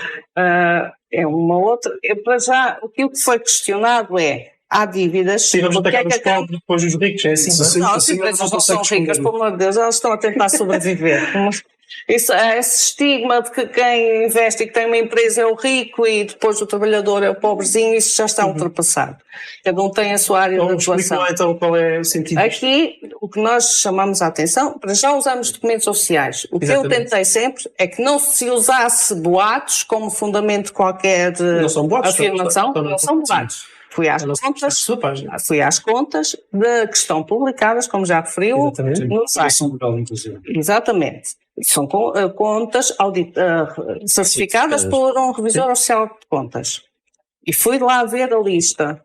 é uma outra. Para já, o que foi questionado é: há dívidas. Sim, vamos atacar os pobres, depois os ricos, é assim. Não, as empresas não são ricas, pelo amor de Deus, elas estão a tentar sobreviver. Esse estigma de que quem investe e que tem uma empresa é o rico e depois o trabalhador é o pobrezinho, isso já está ultrapassado. Cada um tem a sua área de atuação. Então, qual é o sentido? Aqui, o que nós chamamos a atenção, para já usamos documentos oficiais. O que eu tentei sempre é que não se usasse boatos como fundamento de qualquer afirmação. Não são boatos. Fui às contas que estão publicadas, como já referiu, no site. Exatamente. São contas certificadas por um revisor oficial de contas. E fui lá ver a lista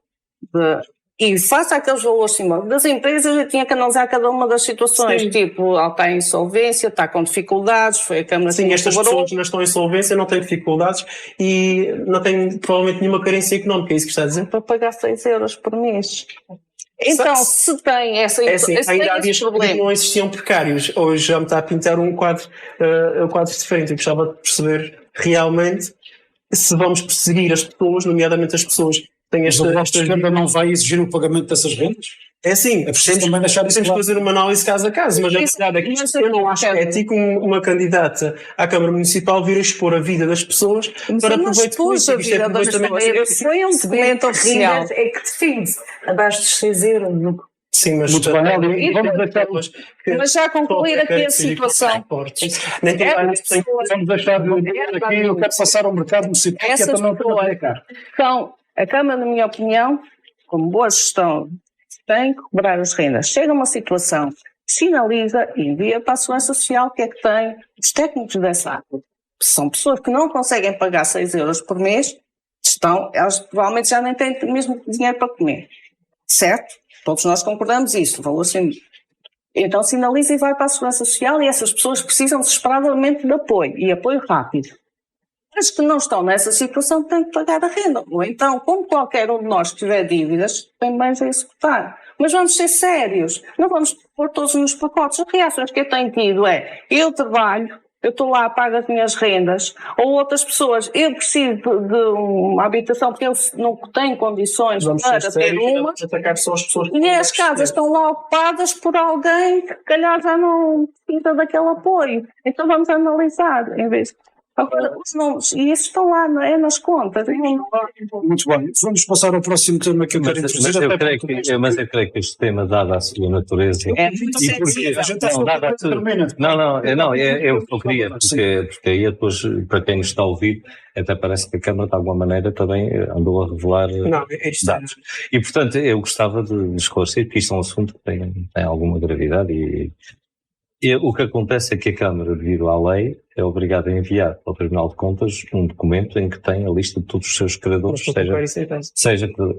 e face àqueles valores simbólicos das empresas, eu tinha que analisar cada uma das situações. Sim. Tipo, ela está em insolvência, está com dificuldades, foi a Câmara que estas pessoas não estão em insolvência, não têm dificuldades e não têm provavelmente nenhuma carência económica, é isso que está a dizer? Para pagar 6 euros por mês. Então, se tem essa ainda há dias que não existiam precários. Hoje já me está a pintar um quadro diferente. Eu gostava de perceber realmente se vamos perseguir as pessoas, nomeadamente as pessoas que têm estas... Mas o Bloco de Esquerda não vai exigir o pagamento dessas rendas? É assim, temos que fazer uma análise caso a caso, mas a verdade é que eu não acho ético uma candidata à Câmara Municipal vir a expor a vida das pessoas para proveito político. A vida das pessoas foi um documento oficial. É que defende abaixo dos 6 euros. Sim, mas muito bem. Mas já concluir aqui a situação. Vamos deixar de aqui, eu quero passar ao mercado municipal, que é também para aplicar. Então, a Câmara, na minha opinião, como boa gestão, tem que cobrar as rendas. Chega uma situação, sinaliza e envia para a Segurança Social que é que tem os técnicos dessa área. São pessoas que não conseguem pagar 6 euros por mês, elas provavelmente já nem têm mesmo dinheiro para comer. Certo? Todos nós concordamos isso, valor assim. Então sinaliza e vai para a Segurança Social e essas pessoas precisam desesperadamente de apoio, e apoio rápido. As que não estão nessa situação têm que pagar a renda. Ou então, como qualquer um de nós que tiver dívidas, tem bens a executar. Mas vamos ser sérios. Não vamos pôr todos nos pacotes. As reações que eu tenho tido eu trabalho, eu estou lá, pago as minhas rendas, ou outras pessoas, eu preciso de uma habitação porque eu não tenho condições para ter uma, atacar só as pessoas e as casas estão lá ocupadas por alguém que, se calhar, já não precisa daquele apoio. Então vamos analisar, em vez de... Agora, os nomes, e isso estão lá, é nas contas. Muito bem, vamos passar ao próximo tema que eu quero introduzir. Mas eu creio que este tema, dada a sua natureza... É muito sensível. Eu queria, porque aí depois, para quem nos está a ouvir, até parece que a Câmara, de alguma maneira, também andou a revelar dados. E, portanto, eu gostava de esclarecer que isto é um assunto que tem alguma gravidade e o que acontece é que a Câmara, devido à lei, é obrigada a enviar ao Tribunal de Contas um documento em que tem a lista de todos os seus credores, e,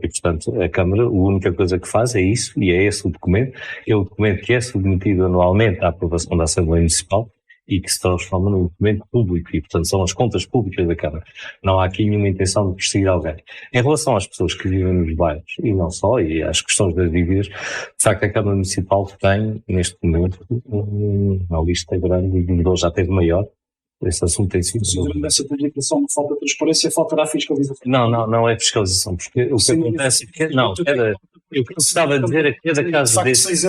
portanto, a Câmara, a única coisa que faz é isso, e é esse o documento, é o documento que é submetido anualmente à aprovação da Assembleia Municipal e que se transforma num documento público, e, portanto, são as contas públicas da Câmara. Não há aqui nenhuma intenção de perseguir alguém. Em relação às pessoas que vivem nos bairros, e não só, e às questões das dívidas, de facto, a Câmara Municipal tem, neste momento, uma lista grande de devedores, já teve maior. Esse assunto tem sido... Essa publicação falta de transparência, faltará fiscalização. Não é fiscalização, porque o que acontece é que... O que eu estava a dizer é que cada caso desses...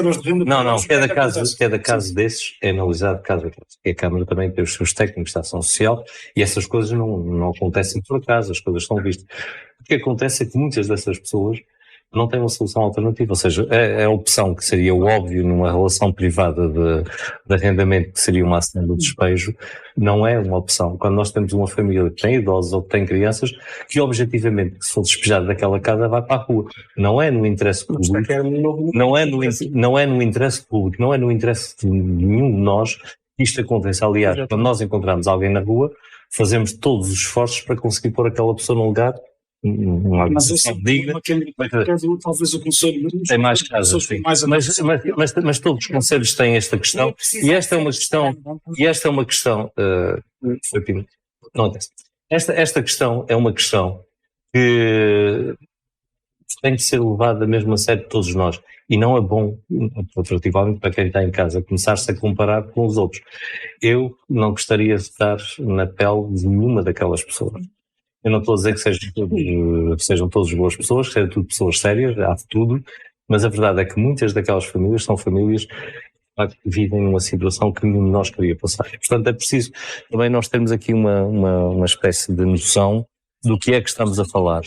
Cada caso desses é analisado caso a caso. E a Câmara também tem os seus técnicos de ação social e essas coisas não acontecem por acaso, as coisas são vistas. O que acontece é que muitas dessas pessoas não têm uma solução alternativa, ou seja, a opção que seria o óbvio numa relação privada de arrendamento, que seria uma ação do despejo, não é uma opção. Quando nós temos uma família que tem idosos ou que tem crianças, que objetivamente, se for despejado daquela casa, vai para a rua. Não é no interesse público, não é no interesse público, não é no interesse de nenhum de nós que isto aconteça. Aliás, quando nós encontramos alguém na rua, fazemos todos os esforços para conseguir pôr aquela pessoa no lugar. Mas talvez o Conselho tem mais casos, sim. Mas todos os conselhos têm esta questão, e esta é uma questão esta questão é uma questão que tem que ser levada mesmo a sério de todos nós, e não é bom, particularmente para quem está em casa, começar-se a comparar com os outros. Eu não gostaria de estar na pele de nenhuma daquelas pessoas. Eu não estou a dizer que sejam todas boas pessoas, que sejam tudo pessoas sérias, há de tudo, mas a verdade é que muitas daquelas famílias são famílias que vivem numa situação que nenhum de nós queria passar. E, portanto, é preciso também nós termos aqui uma espécie de noção do que é que estamos a falar.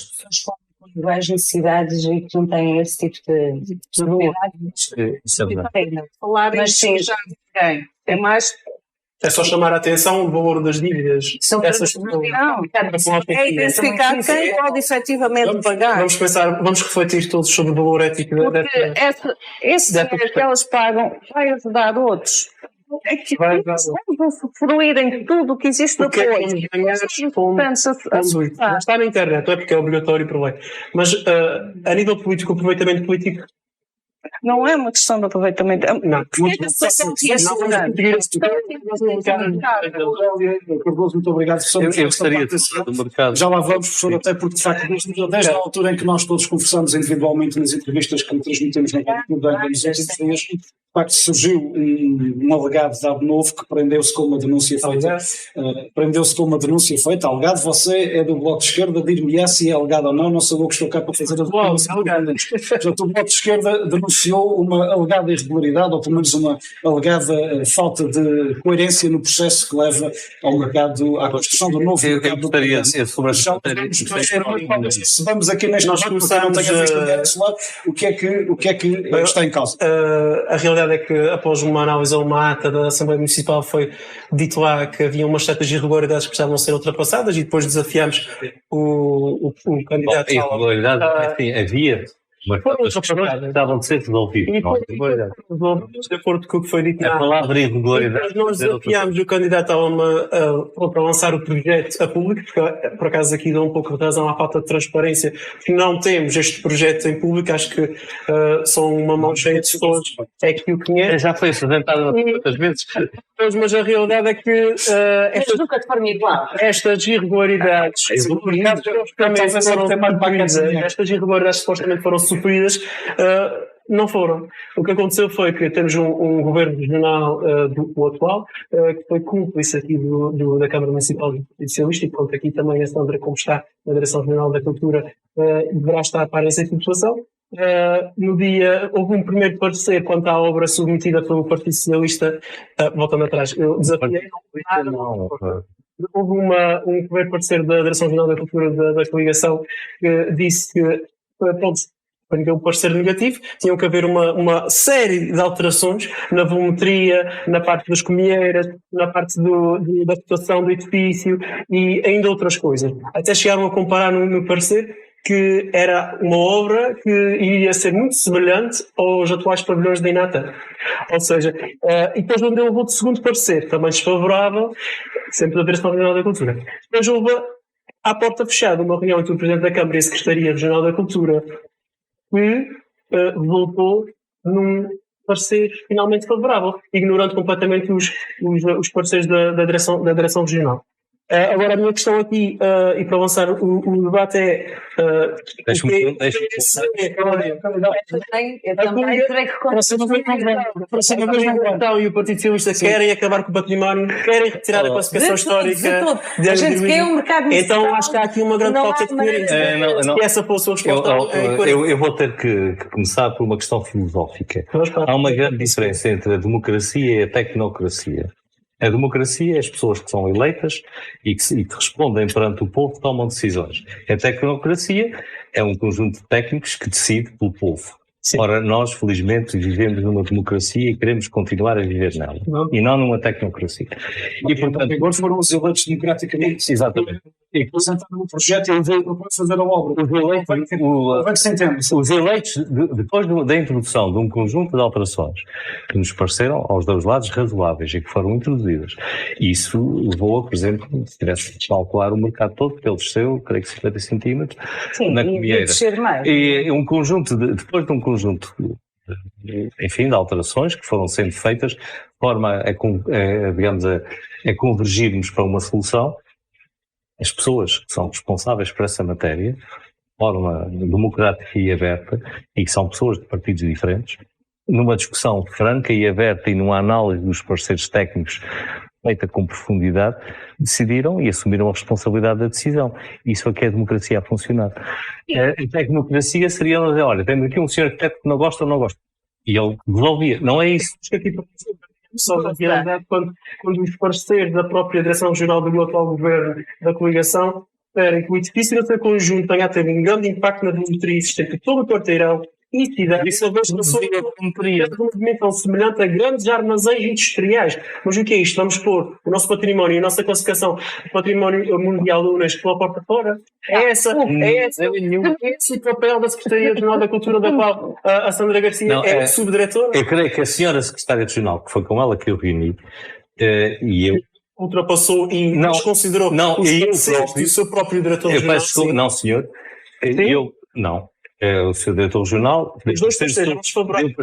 As necessidades e que não têm esse tipo de necessidades. Isso é verdade. Falar isso já ninguém. É mais... É só chamar a atenção o valor das dívidas. É identificar quem pode efetivamente pagar. Vamos refletir todos sobre o valor ético esse dinheiro que elas pagam vai ajudar outros. É que vamos fruírem tudo o que existe depois. Está na internet, não é porque é obrigatório por lei. Mas a nível político, o aproveitamento político. Não é uma questão de aproveitamento. Muito obrigado, professor. Eu gostaria de ser do mercado. Já lá vamos, professor, até porque, de facto, desde a altura em que nós todos conversamos individualmente nas entrevistas que transmitimos na Rádio nos últimos dias, de facto, surgiu um alegado dado novo que prendeu-se com uma denúncia feita. Alegado, você é do Bloco de Esquerda, dir-me se é alegado ou não sou eu que estou cá para fazer a denúncia. Portanto, o Bloco de Esquerda denunciou uma alegada irregularidade, ou pelo menos uma alegada falta de coerência no processo que leva ao mercado, à construção do novo mercado. Eu gostaria de dizer sobre se vamos aqui neste nós começamos o que é que está em causa? A realidade é que após uma análise a uma ata da Assembleia Municipal foi dito lá que havia umas certas irregularidades que precisavam ser ultrapassadas e depois desafiámos o candidato. Irregularidade, havia. Mas estavam de ser resolvidos. De acordo com o que foi dito. A palavra irregularidade. Nós desafiámos o candidato para lançar o projeto a público, porque por acaso aqui dá um pouco de razão à falta de transparência, porque não temos este projeto em público. Acho que são uma mão cheia de pessoas que o conhecem. Já foi apresentado muitas vezes. Mas a realidade é que estas irregularidades supostamente foram sofridas não foram. O que aconteceu foi que temos um governo regional do atual, que foi cúmplice aqui da Câmara Municipal do Partido Socialista, e pronto, aqui também a Sandra, como está na Direção Regional da Cultura, deverá estar a par dessa situação. No dia, houve um primeiro parecer quanto à obra submetida pelo Partido Socialista, voltando atrás, eu desafiei. Houve um primeiro parecer da Direção-Geral da Cultura da coligação que disse que, pronto, para um parecer negativo, tinham que haver uma série de alterações na volumetria, na parte das comieiras, na parte da situação do edifício e ainda outras coisas. Até chegaram a comparar no parecer que era uma obra que iria ser muito semelhante aos atuais pavilhões da Inata. Ou seja, e depois onde houve outro segundo parecer, também desfavorável, sempre da Direção Regional da Cultura. Depois houve, à porta fechada, uma reunião entre o Presidente da Câmara e a Secretaria Regional da Cultura, que voltou num parecer finalmente favorável, ignorando completamente os pareceres da Direção Regional. Agora, a minha questão aqui, e para avançar o debate é... Eu também terei que Então, e o Partido Socialista querem acabar com o património, querem retirar a classificação histórica de a gente quer um mercado municipal. Então, acho que há aqui uma grande falta de coerência. Se essa fosse a resposta... Eu vou ter que começar por uma questão filosófica. Há uma grande diferença entre a democracia e a tecnocracia. A democracia é as pessoas que são eleitas e que respondem perante o povo, tomam decisões. A tecnocracia é um conjunto de técnicos que decide pelo povo. Sim. Ora, nós, felizmente, vivemos numa democracia e queremos continuar a viver nela. E não numa tecnocracia. E, portanto, agora foram os eleitos democraticamente. Exatamente. E apresentaram um projeto e ele vai fazer a obra. Os eleitos, depois da introdução de um conjunto de alterações que nos pareceram, aos dois lados, razoáveis e que foram introduzidas, isso levou a, por exemplo, se tivesse de calcular o mercado todo, que ele desceu, creio que 50 centímetros, na comieira. E um conjunto depois de um conjunto, enfim, de alterações que foram sendo feitas, de forma a convergirmos para uma solução. As pessoas que são responsáveis por essa matéria, de forma democrática e aberta, e que são pessoas de partidos diferentes, numa discussão franca e aberta e numa análise dos parceiros técnicos feita com profundidade, decidiram e assumiram a responsabilidade da decisão. Isso é que é a democracia a funcionar. A tecnocracia seria, olha, temos aqui um senhor arquiteto que não gosta ou não gosta. E ele resolvia. Não é isso. Só na realidade, quando os parceiros da própria Direção Regional do atual Governo da coligação esperem que o edifício do seu conjunto tenha a ter um grande impacto na volumetria existente de todo o quarteirão e cidade, isso é um movimento semelhante a grandes armazéns industriais. Mas o que é isto? Vamos pôr o nosso património e a nossa classificação de património mundial da Unesco pela porta fora? É esse o papel da Secretaria Regional da Cultura, da qual a Sandra Garcia é subdiretora? Eu creio que a senhora Secretária Regional, que foi com ela que eu reuni, e eu... ultrapassou e desconsiderou o seu próprio diretor-geral. Não, senhor. O seu diretor-regional... Os dois parceiros favoráveis.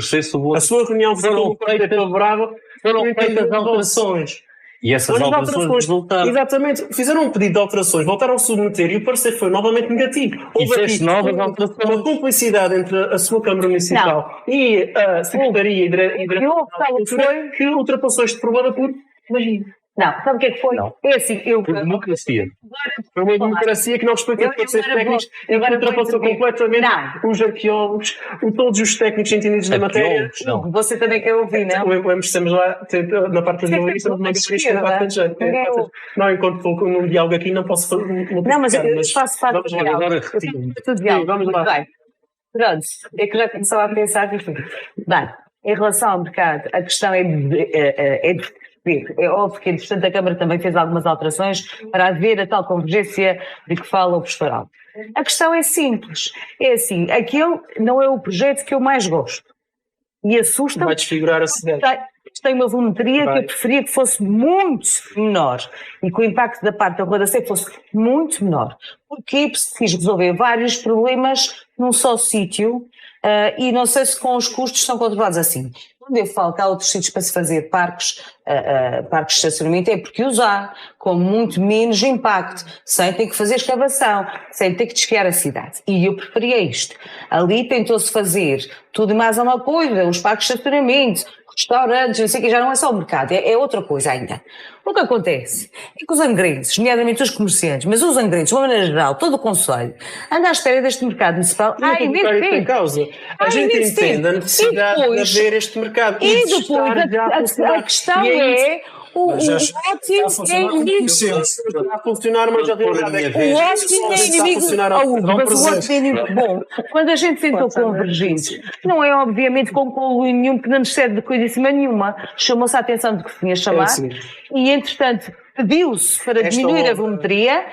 A sua reunião foi com o parceiro favorável. Foram feitas alterações. E essas alterações resultaram. Exatamente. Fizeram um pedido de alterações, voltaram a submeter e o parecer foi novamente negativo. Houve aqui uma cumplicidade entre a sua Câmara Municipal e a Secretaria e Direção que ultrapassou este problema por... Imagina. Não, sabe o que é que foi? Não. É assim, democracia. Foi uma democracia que não respeitou os parceiros técnicos e que ultrapassou completamente os arqueólogos, todos os técnicos entendidos na matéria. Não. Você também quer ouvir, não? Lembramos que estamos lá, na parte das jornalistas, uma galerista bastante gente. Não, enquanto estou num diálogo aqui, não posso fazer... Não, mas eu faço parte do diálogo. Vamos lá. Pronto, é que já começava a pensar que... Bem, em relação ao mercado, a questão é de é óbvio que, entretanto, a Câmara também fez algumas alterações para haver a tal convergência de que fala o professor Aldo. A questão é simples. É assim, aquele não é o projeto que eu mais gosto. E assusta-me. Vai desfigurar a cidade. Tem uma volumetria que eu preferia que fosse muito menor e que o impacto da parte da Rua da Sé fosse muito menor. Porque quis resolver vários problemas num só sítio e não sei se com os custos são controlados assim. Quando eu falo que há outros sítios para se fazer parques, parques de estacionamento é porque os há, com muito menos impacto, sem ter que fazer escavação, sem ter que desfiar a cidade. E eu preferia isto. Ali tentou-se fazer tudo e mais uma coisa, os parques de estacionamento, restaurantes, não sei o que, já não é só o mercado, é outra coisa ainda. O que acontece é que os angrenses, nomeadamente os comerciantes, mas os angrenses, de uma maneira geral, todo o concelho, anda à espera deste mercado municipal há imenso tempo. Causa. A gente entende a necessidade de haver este mercado. E depois a questão é o ótimo é inimigo. Está a funcionar, mas a realidade é que o ótimo é inimigo. Mas o ótimo é inimigo. Bom, quando a gente tentou convergentes, não é obviamente com conluio nenhum que não nos serve de coisíssima nenhuma. Chamou-se a atenção de que se tinha chamar e, entretanto, pediu-se para diminuir a volumetria.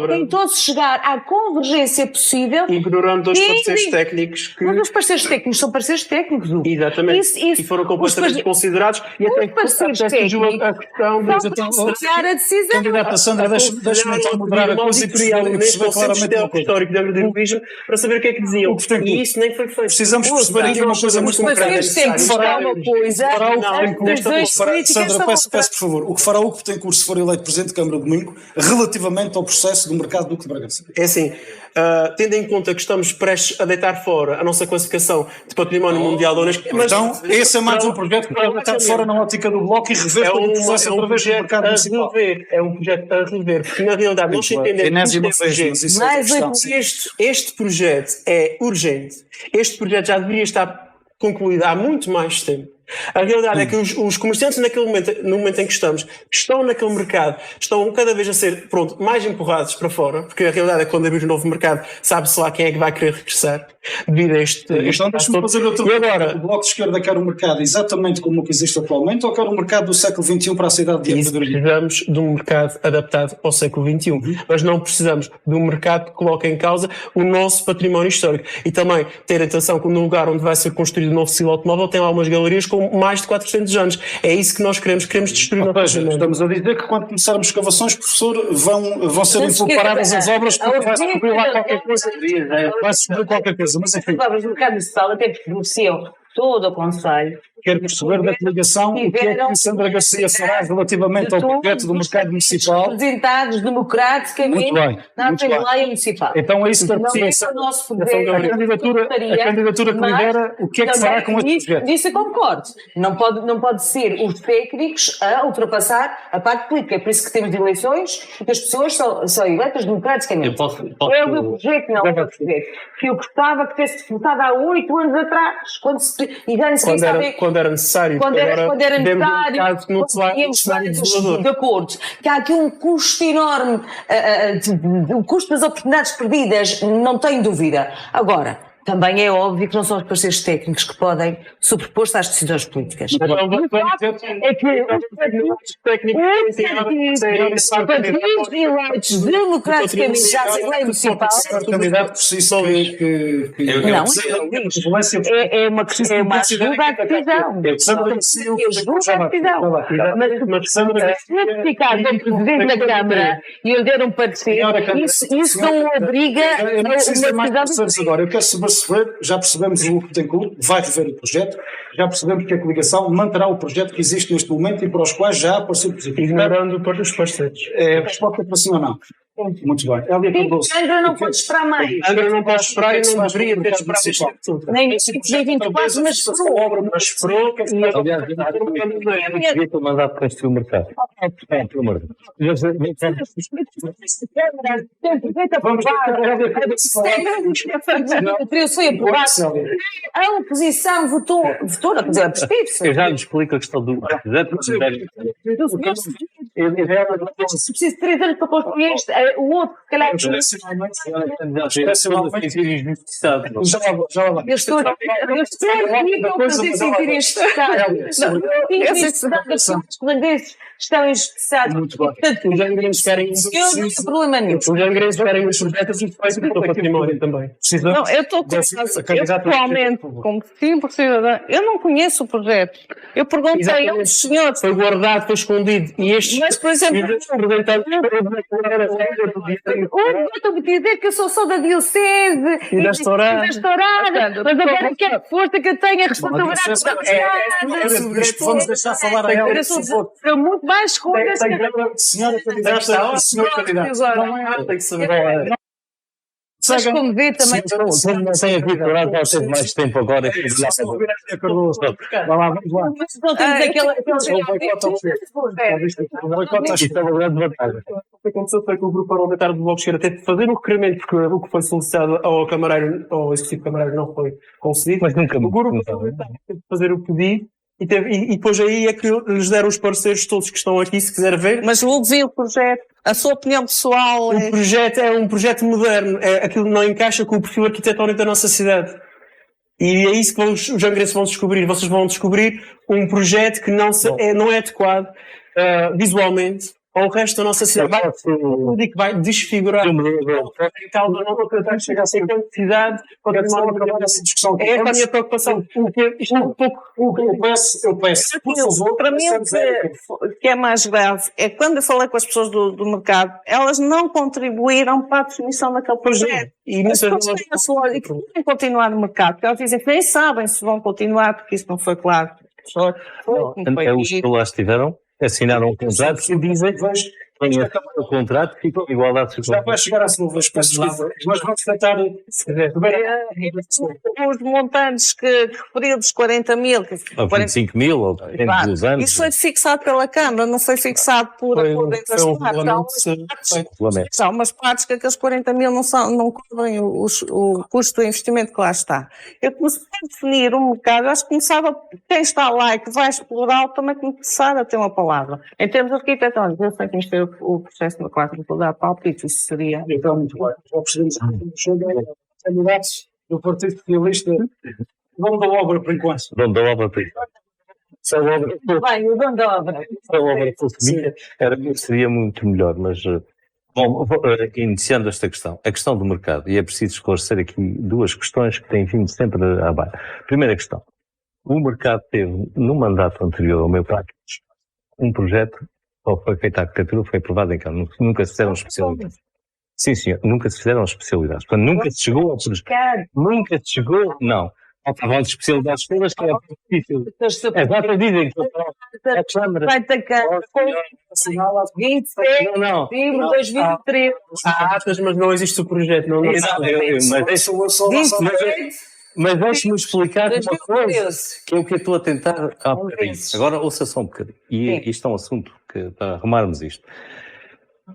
Tentou-se chegar à convergência possível. Ignorando os parceiros técnicos. Mas os parceiros técnicos são parceiros técnicos. Exatamente. E foram completamente considerados. E até que parceiros técnicos a questão de associar a decisão. Candidata Sandra, deixa-me então moderar a coisa e perceber claramente o histórico de Angra do Heroísmo para saber o que é que diziam. E isso nem foi feito. Precisamos perceber aqui uma coisa muito concreta. Os parceiros técnicos fará uma coisa. Sandra, peço por favor, o que fará o que tem curso se for eleito Presidente de Câmara domingo, relativamente ao processo do mercado do Duque de Bragança? É assim, tendo em conta que estamos prestes a deitar fora a nossa classificação de património mundial da Unesco... Então, esse é mais um projeto que vai deitar fora na ótica do Bloco e rever todo o processo através do mercado municipal. É um projeto a rever, porque na realidade nós entendemos que este projeto é urgente. Este projeto já deveria estar concluído há muito mais tempo. A realidade é que os comerciantes no momento em que estão naquele mercado, estão cada vez a ser, mais empurrados para fora, porque a realidade é que quando abrir um novo mercado, sabe-se lá quem é que vai querer regressar, devido a este... Então deixa-me fazer outra pergunta. O Bloco de Esquerda quer um mercado exatamente como o que existe atualmente ou quer um mercado do século XXI para a cidade de Angra do Heroísmo? Precisamos de um mercado adaptado ao século XXI, mas não precisamos de um mercado que coloque em causa o nosso património histórico. E também ter atenção que no lugar onde vai ser construído o novo silo automóvel tem lá umas galerias com mais de 400 anos. É isso que nós queremos destruir o património. Estamos a dizer que quando começarmos escavações, professor, vão ser imparadas as obras porque vai se descobrir lá qualquer coisa. Vai se descobrir qualquer coisa, mas enfim. As obras do mercado municipal até beneficiam todo o concelho. Quero perceber da coligação o que é que Sandra Garcia fará relativamente ao projeto do mercado municipal. Representados democraticamente na Assembleia Municipal. Então é isso que a candidatura que lidera, o que é que fará com este projeto? Disso eu concordo. Não pode ser os técnicos a ultrapassar a parte política. É por isso que temos eleições e que as pessoas são eleitas democraticamente. É o meu projeto, não é o meu projeto. Que eu gostava que tivesse votado há 8 anos atrás, e já nem sequer sabia... Quando era necessário. Quando era necessário, de acordo. Que há aqui um custo enorme, o custo das oportunidades perdidas, não tenho dúvida. Agora, também é óbvio que não são os parceiros técnicos que podem sobrepor-se às decisões políticas. É que os partidos eleitos democraticamente já se lei municipal. Candidato por si só é uma ajuda à decisão. Mas se ficar como Presidente da Câmara e eu der um parecer, isso não obriga a uma decisão. Agora, eu quero perceber, já percebemos o que tem clube, vai rever o projeto, já percebemos que a coligação manterá o projeto que existe neste momento e para os quais já há parecido positivo. Ignorando os parceiros. É a resposta para sim ou não? Muito bem. Angra não pode esperar mais. Angra não pode esperar e não deveria ter esperado isto. Nem 24, mas esperou. Mas esperou. Aliás, eu devia ter mandado para este mercado. Pelo amor de Deus. Vamos foi aprovado. A oposição votou, quer dizer, absteve-se. Eu já lhe explico a questão do se precisa de 3 anos para construir este, o outro, se calhar. Eu espero que sentir este estado. Os holandeses estão injustiçados. Muito bem. Os angrenses querem não tem problema nenhum. Os angrenses querem os projetos e depois o património também. Não, eu estou atualmente como simples cidadã. Eu não conheço o projeto. Eu perguntei a um senhor. Foi guardado, foi escondido. E estes Mas, por exemplo, eu estou-me dizer que eu sou só da Diocese E da Estourada. mas agora que é força que eu tenho a responsabilidade da Vamos deixar falar a ela. eu sou muito mais coisas que Senhora candidata, senhor candidato. Tem que saber. mas como vê também. Não tem aqui coragem, nós temos mais tempo agora. Aqui de lá para Vai lá, vamos lá. Mas não temos aquela. isto é uma grande vantagem. O que aconteceu foi que o grupo parlamentar do Bloco de Esquerda teve de fazer um requerimento, porque o que foi solicitado ao camareiro, ao executivo camareiro, não foi concedido. Mas nunca O grupo parlamentar teve de fazer o pedido e depois aí é que lhes deram os parceiros todos que estão aqui, se quiser ver. Mas o viu o projeto, a sua opinião pessoal O projeto é um projeto moderno, aquilo não encaixa com o perfil arquitetónico da nossa cidade. E é isso que os jangrenses vão descobrir. Vocês vão descobrir um projeto que não é adequado visualmente ao resto da nossa cidade. Vai desfigurar a causa não vou chegar a ser cidade. É esta a minha preocupação. Isto é um pouco. Eu peço, por favor, para mim o que é mais grave é que quando eu falei com as pessoas do mercado, elas não contribuíram para a definição daquele projeto. E As pessoas têm a sua lógica que querem continuar no mercado, porque elas dizem que nem sabem se vão continuar, porque isso não foi claro. Os que lá estiveram assinaram um contrato que dizem que o contrato fica em igualdade de já vai chegar à sua vez, peço desculpa, mas vamos tentar. Os montantes que referiu dos 40 mil, ou 25 mil, ou 30 dos anos. isso foi fixado pela Câmara, não foi fixado por dentro das partes. Há umas partes que aqueles 40 mil não cobrem o custo do investimento que lá está. Eu comecei a definir um mercado, acho que começava, quem está lá e que vai explorá-lo também começar a ter uma palavra. Em termos arquitetónicos, eu sei que isto é o processo no quadro de dar palpite, isso seria... Então, muito bem. Já percebemos que candidatos do Partido Socialista, dono da obra, por enquanto. Dono da obra, por enquanto. Se a obra Bem, o dono da obra. fosse minha, seria muito melhor, mas... Bom, iniciando esta questão, a questão do mercado, e é preciso esclarecer aqui duas questões que têm vindo sempre à baixo. Primeira questão, o mercado teve, no mandato anterior ao meu prático, um projeto, ou foi feita a arquitetura, foi aprovado em Câmara, nunca se fizeram especialidades. Sim, senhor, nunca se fizeram especialidades. Portanto, nunca se chegou ao projeto. Nunca se chegou, não. Faltavam as especialidades todas, que é difícil. Exato, dizem que a Câmara... Vai tacar 27 de dezembro de 2013. Há atas, mas não existe o projeto. Não, mas deixe-me explicar uma coisa, que é o que eu estou a tentar há bocadinho. Agora ouça só um bocadinho. E isto é um assunto que, para arrumarmos isto.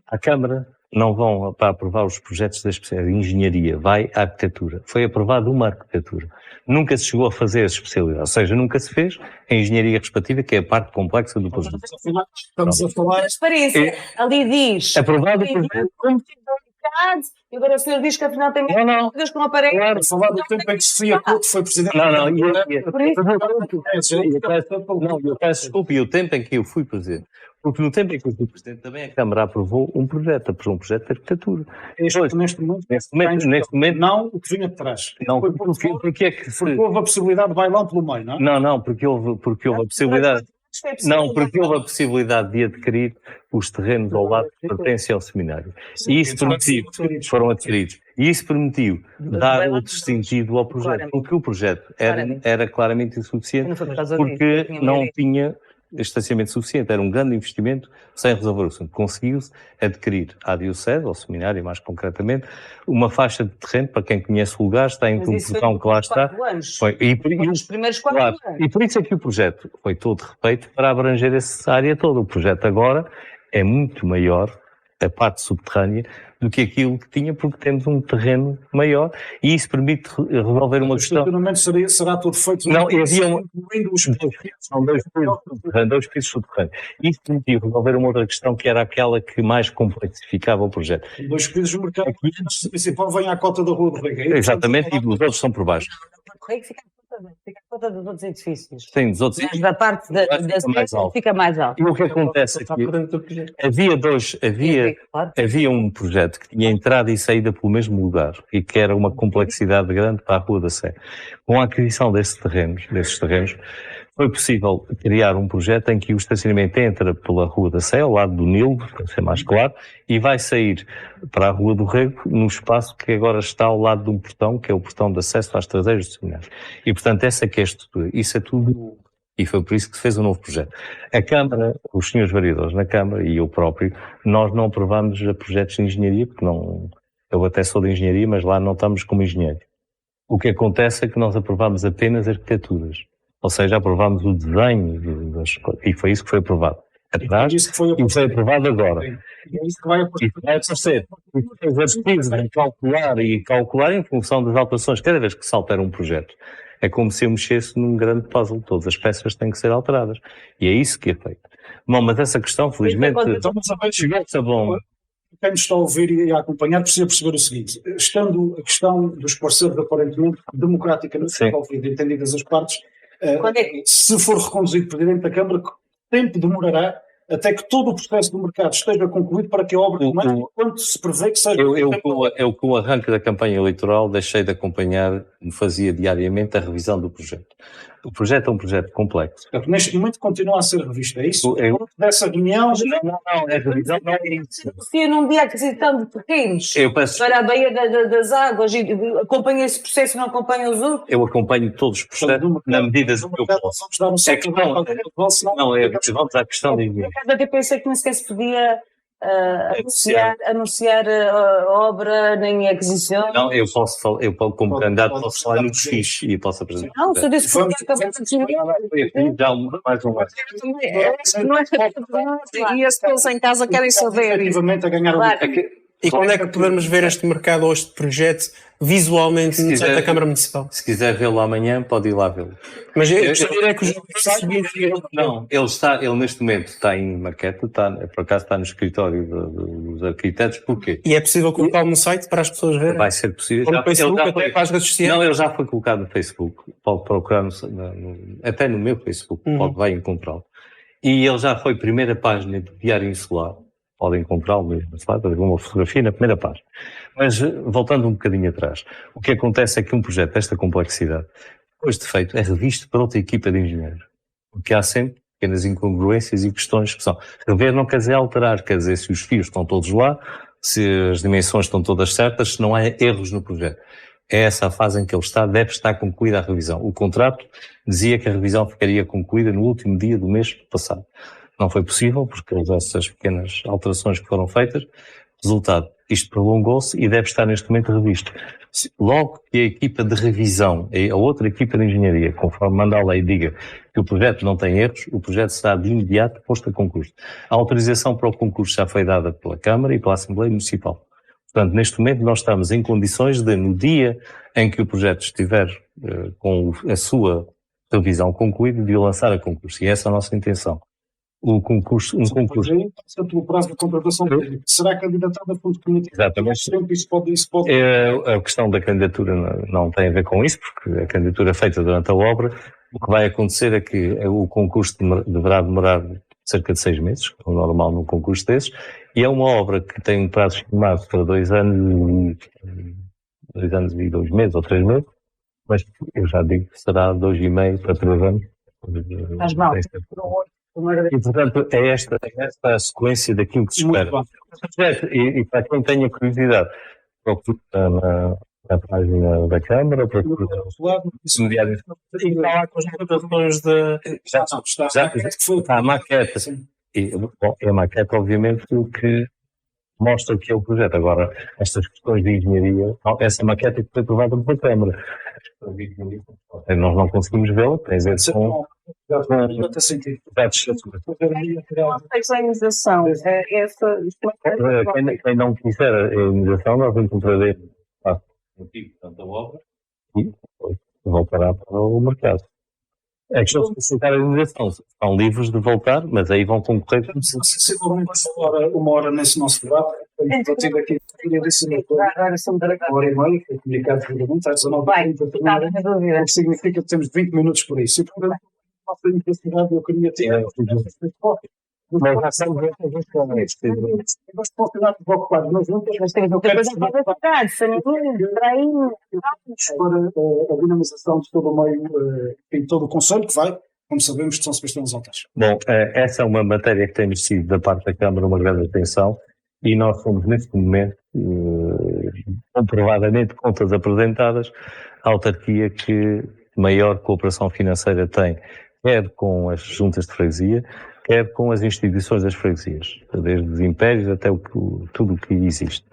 A Câmara não vão para aprovar os projetos da especialidade de engenharia, vai à arquitetura. Foi aprovada uma arquitetura. Nunca se chegou a fazer a especialidade, ou seja, nunca se fez a engenharia respectiva, que é a parte complexa do projeto. Estamos a falar... Transparência. Ali diz... Aprovado o projeto. E agora o senhor diz que afinal tem coisas que não aparecem. Claro, falar do tempo em que Sofia Couto foi presidente. Não, eu peço desculpa, e o tempo em que eu fui presidente. Porque no tempo em que eu fui presidente também a Câmara aprovou um projeto de arquitetura. Neste momento, não o que vinha de trás. Não, porque é que... Porque houve a possibilidade de bailão pelo meio, não é? Não, porque houve a possibilidade... Não, porque houve a possibilidade de adquirir os terrenos ao lado que pertencem ao seminário. E isso permitiu, foram adquiridos. E isso permitiu dar outro sentido ao projeto. Porque o projeto era claramente insuficiente, porque não tinha estacionamento suficiente. Era um grande investimento sem resolver o assunto. Conseguiu-se adquirir à Diocese, ao seminário mais concretamente, uma faixa de terreno, para quem conhece o lugar, está em um portão que lá está. Os primeiros 4 anos. E por isso é que o projeto foi todo refeito para abranger essa área toda. O projeto agora é muito maior, a parte subterrânea, do que aquilo que tinha, porque temos um terreno maior e isso permite resolver uma questão. O estacionamento será todo feito... Não, havia são dois pisos subterrâneos. Isso permitiu resolver uma outra questão, que era aquela que mais complexificava o projeto. 2 pisos do mercado principal vem à cota da Rua do Rei. Exatamente, e os outros são por baixo. Fica a conta dos outros edifícios. Sim, dos outros edifícios. Da parte da fica mais alto. E o que acontece aqui? Havia um projeto que tinha entrada e saída pelo mesmo lugar e que era uma complexidade grande para a Rua da Sé. Com a aquisição desses terrenos, foi possível criar um projeto em que o estacionamento entra pela Rua da Sé, ao lado do Nilo, para ser mais claro, e vai sair para a Rua do Rego, num espaço que agora está ao lado de um portão, que é o portão de acesso às traseiras do seminário. E, portanto, essa que é a estrutura. Isso é tudo, e foi por isso que se fez um novo projeto. A Câmara, os senhores vereadores na Câmara, e eu próprio, nós não aprovamos projetos de engenharia, porque não, eu até sou de engenharia, mas lá não estamos como engenheiro. O que acontece é que nós aprovamos apenas arquiteturas. Ou seja, aprovámos o desenho das coisas, e foi isso que foi aprovado. Atrás, e foi aprovado agora. E é isso que vai aparecer. E depois é preciso calcular em função das alterações. Cada vez que se altera um projeto, é como se eu mexesse num grande puzzle. Todas as peças têm que ser alteradas. E é isso que é feito. Bom, mas essa questão, felizmente, chegou-se a bom. Quem nos está a ouvir e a acompanhar precisa perceber o seguinte: estando a questão dos parceiros aparentemente democraticamente resolvida, entendidas as partes, se for reconduzido Presidente da Câmara, que tempo demorará até que todo o processo do mercado esteja concluído para que a obra comece, quanto se prevê que seja... Eu, com o arranque da campanha eleitoral, deixei de acompanhar, fazia diariamente a revisão do projeto. O projeto é um projeto complexo. Neste momento continua a ser revisto, é isso? Dessa reunião... Não, é revisão, não é isso. Se não havia aquisição de terrenos para a Baía das Águas, e acompanha esse processo e não acompanha os outros? Eu acompanho todos os processos na medida do que eu posso. Vamos à questão de... Eu até pensei que nem sequer se podia anunciar a obra nem a aquisição. Não, eu como candidato posso falar no fixe e posso apresentar. Não, se eu disse que não é e as pessoas em casa querem saber. Efetivamente a ganhar E quando é que podemos ver este mercado ou este projeto visualmente no site da Câmara Municipal? Se quiser vê-lo amanhã, pode ir lá vê-lo. Mas eu gostaria que ele neste momento está em maquete, por acaso está no escritório dos arquitetos. Porquê? E é possível colocá-lo no site para as pessoas verem? Vai ser possível. Ou no Facebook, até para as redes sociais? Não, ele já foi colocado no Facebook. Pode procurar até no meu Facebook, vai encontrá-lo. E ele já foi primeira página do Diário Insular. Podem encontrá-lo mesmo, uma fotografia na primeira página. Mas, voltando um bocadinho atrás, o que acontece é que um projeto desta complexidade, depois de feito, é revisto por outra equipa de engenheiros. Porque há sempre pequenas incongruências e questões que são. Rever não quer dizer alterar, quer dizer se os fios estão todos lá, se as dimensões estão todas certas, se não há erros no projeto. É essa a fase em que ele está, deve estar concluída a revisão. O contrato dizia que a revisão ficaria concluída no último dia do mês passado. Não foi possível, porque essas pequenas alterações que foram feitas, resultado, isto prolongou-se e deve estar neste momento revisto. Logo que a equipa de revisão, a outra equipa de engenharia, conforme manda a lei, diga que o projeto não tem erros, o projeto será de imediato posto a concurso. A autorização para o concurso já foi dada pela Câmara e pela Assembleia Municipal. Portanto, neste momento nós estamos em condições de, no dia em que o projeto estiver com a sua revisão concluída, de o lançar a concurso. E essa é a nossa intenção. Um concurso. Pelo prazo da contratação pública. Será candidatada a fundo político? Exatamente. Isso pode... A questão da candidatura não tem a ver com isso, porque a candidatura é feita durante a obra. O que vai acontecer é que o concurso deverá demorar cerca de 6 meses, o normal num concurso desses, e é uma obra que tem um prazo estimado para 2 anos e 2 meses ou 3 meses, mas eu já digo que será 2,5 para 3 anos. Mas mal. E, portanto, é esta a sequência daquilo que se espera. E para quem tenha curiosidade, procure na página da Câmara, procure no Diário. E está lá com as votações de... Já está a maquete. E, é a maquete, obviamente, que mostra que é o projeto. Agora, estas questões de engenharia, essa maquete foi aprovada pela Câmara. Nós não conseguimos vê-la, tem a ver com... A indenização, quem não quiser a indenização, nós encontraremos a obra e depois voltará para o mercado. É que se eles solicitar a indenização, estão livres de voltar, mas aí vão concorrer. Sensivelmente uma hora nesse nosso debate. Eu tive aqui uma hora e meia, que é comunicado regularmente, às 19h30, o que significa que temos 20 minutos por isso. E, portanto, a nossa necessidade, eu queria ter. Mas já estamos a ver como é isto. Mas posso ter dado ocupado, mas não temos outra coisa para ficar, para a dinamização de todo o meio, em todo o Conselho, que vai como sabemos, de São Sebastião dos Altares. Bom, essa é uma matéria que tem merecido da parte da Câmara uma grande atenção e nós somos, neste momento, comprovadamente, contas apresentadas, a autarquia que maior cooperação financeira tem, quer com as juntas de freguesia, quer com as instituições das freguesias, desde os impérios até tudo o que existe.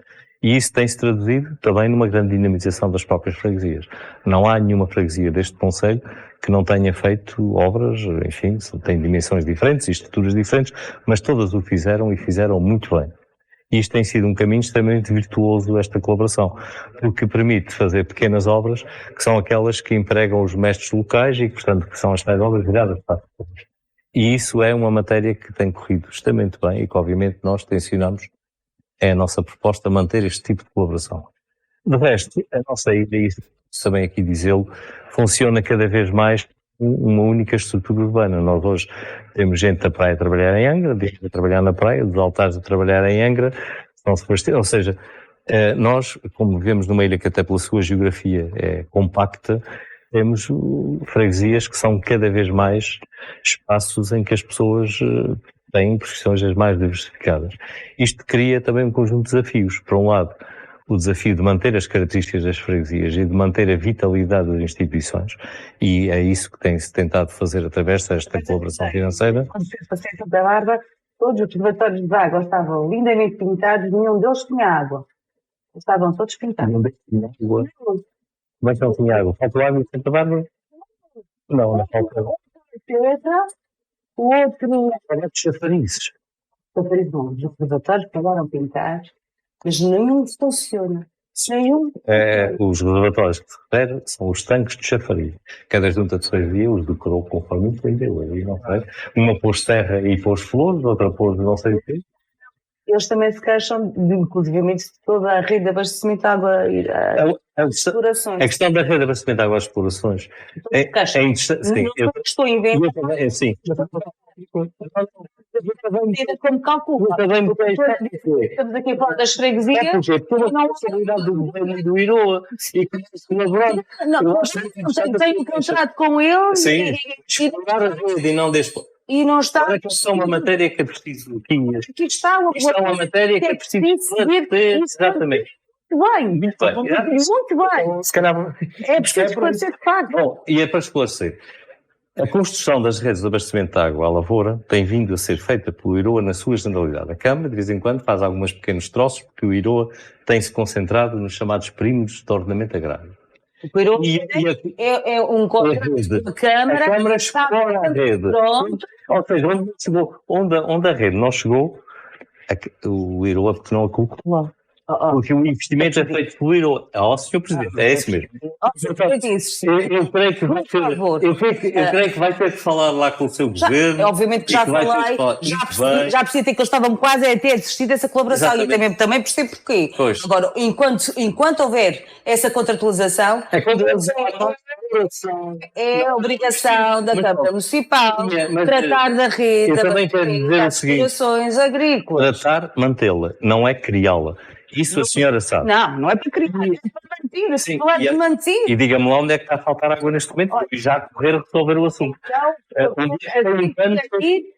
E isso tem-se traduzido também numa grande dinamização das próprias freguesias. Não há nenhuma freguesia deste concelho que não tenha feito obras, enfim, tem dimensões diferentes e estruturas diferentes, mas todas o fizeram e fizeram muito bem. E isto tem sido um caminho extremamente virtuoso, esta colaboração, porque permite fazer pequenas obras, que são aquelas que empregam os mestres locais e, portanto, que são as tais obras viradas para as pessoas. E isso é uma matéria que tem corrido extremamente bem e que, obviamente, nós tencionamos, é a nossa proposta, manter este tipo de colaboração. De resto, a nossa ilha, e também aqui dizê-lo, funciona cada vez mais uma única estrutura urbana. Nós hoje temos gente da praia a trabalhar em Angra, de Angra a trabalhar na praia, dos Altares a trabalhar em Angra, São Sebastião, ou seja, nós, como vivemos numa ilha que até pela sua geografia é compacta, temos freguesias que são cada vez mais espaços em que as pessoas têm profissões as mais diversificadas. Isto cria também um conjunto de desafios. Por um lado, o desafio de manter as características das freguesias e de manter a vitalidade das instituições, e é isso que tem-se tentado fazer através desta colaboração financeira. Quando fez para Santa da Barba, todos os reservatórios de água estavam lindamente pintados, nenhum deles tinha água. Estavam todos pintados. Como é que não tinha água? Faltou água em Santa Bárbara? Não falta. O outro... Olha de chafarizes. Chafarizes não, os reservatórios acabaram pintados, mas nenhum funciona. Nenhum. Os reservatórios que se refere são os tanques de chafariz. Cada junta de freguesia os decorou conforme entendeu. Não sei. Uma pôs terra e pôs flores, outra pôs não sei o quê. Eles também se queixam, inclusivamente, de toda a rede de abastecimento de água e explorações. A questão da rede de abastecimento de água às explorações é interessante. Sim, eu estou a inventar. Sim. Como cálculo. Estamos aqui a falar das freguesias. É porque toda a responsabilidade do governo e do IROA e que se colaborar. Não, tem um contrato com eles. Sim, explorar a rede e não despor. E não está. É que isto é uma matéria que é preciso. Aqui está isto é uma matéria que é preciso saber. Exatamente. Muito bem. Muito bem. Se calhar. É preciso esclarecer de facto. Bom, e é para esclarecer. A construção das redes de abastecimento de água à lavoura tem vindo a ser feita pelo IROA na sua generalidade. A Câmara, de vez em quando, faz alguns pequenos troços, porque o IROA tem-se concentrado nos chamados perímetros de ordenamento agrário. O IROA é um contrato da Câmara. A Câmara explora a rede. Ou seja, onde a rede não chegou, o IROA porque não a colocou lá. Porque o investimento é feito pelo IROA. Sr. Presidente, é isso mesmo. Eu creio que vai ter que falar lá com o seu governo. Obviamente que já falei, já percebi que eles estavam quase a ter desistido dessa colaboração. Exatamente. E também percebo porquê. Pois. Agora, enquanto houver essa contratualização, é a obrigação da Câmara Municipal tratar da rede, das explorações agrícolas. Tratar, mantê-la, não é criá-la. Isso a senhora sabe. Não é para criar, é para manter. E diga-me lá onde é que está a faltar água neste momento, porque já correr a resolver o assunto.